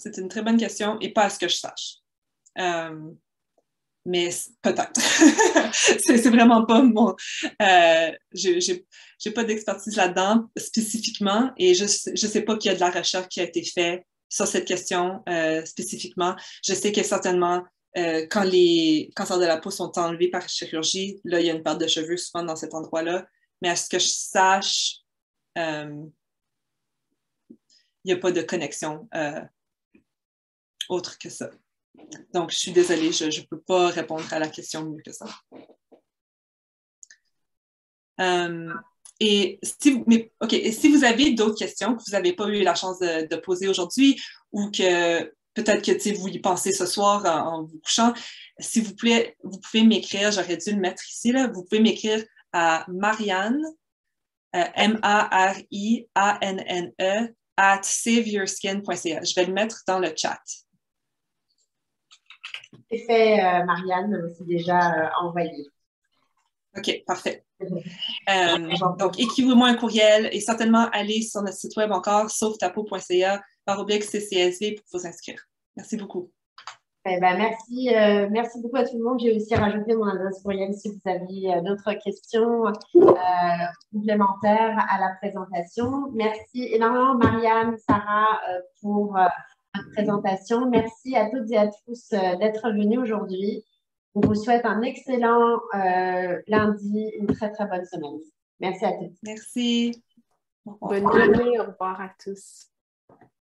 C'est une très bonne question et pas à ce que je sache. Mais peut-être. c'est vraiment pas mon... j'ai pas d'expertise là-dedans spécifiquement et je sais pas qu'il y a de la recherche qui a été faite sur cette question spécifiquement. Je sais que certainement, quand les cancers de la peau sont enlevés par chirurgie, là, il y a une perte de cheveux souvent dans cet endroit-là. Mais à ce que je sache, il n'y a pas de connexion autre que ça. Donc, je suis désolée, je ne peux pas répondre à la question mieux que ça. Et si vous avez d'autres questions que vous n'avez pas eu la chance de poser aujourd'hui ou que peut-être que vous y pensez ce soir en vous couchant, s'il vous plaît, vous pouvez m'écrire, j'aurais dû le mettre ici, là, vous pouvez m'écrire à Marianne, MARIANNE, @saveyourskin.ca. Je vais le mettre dans le chat. C'est fait, Marianne, c'est déjà envoyé. OK, parfait. Donc, écrivez-moi un courriel et certainement allez sur notre site web encore, sauvetapau.ca/CCSV pour vous inscrire. Merci beaucoup. Merci beaucoup à tout le monde. J'ai aussi rajouté mon adresse courriel si vous aviez d'autres questions complémentaires à la présentation. Merci énormément, Marianne, Sarah, pour votre présentation. Merci à toutes et à tous d'être venus aujourd'hui. On vous souhaite un excellent lundi, une très, très bonne semaine. Merci à tous. Merci. Bonne journée. Au revoir à tous.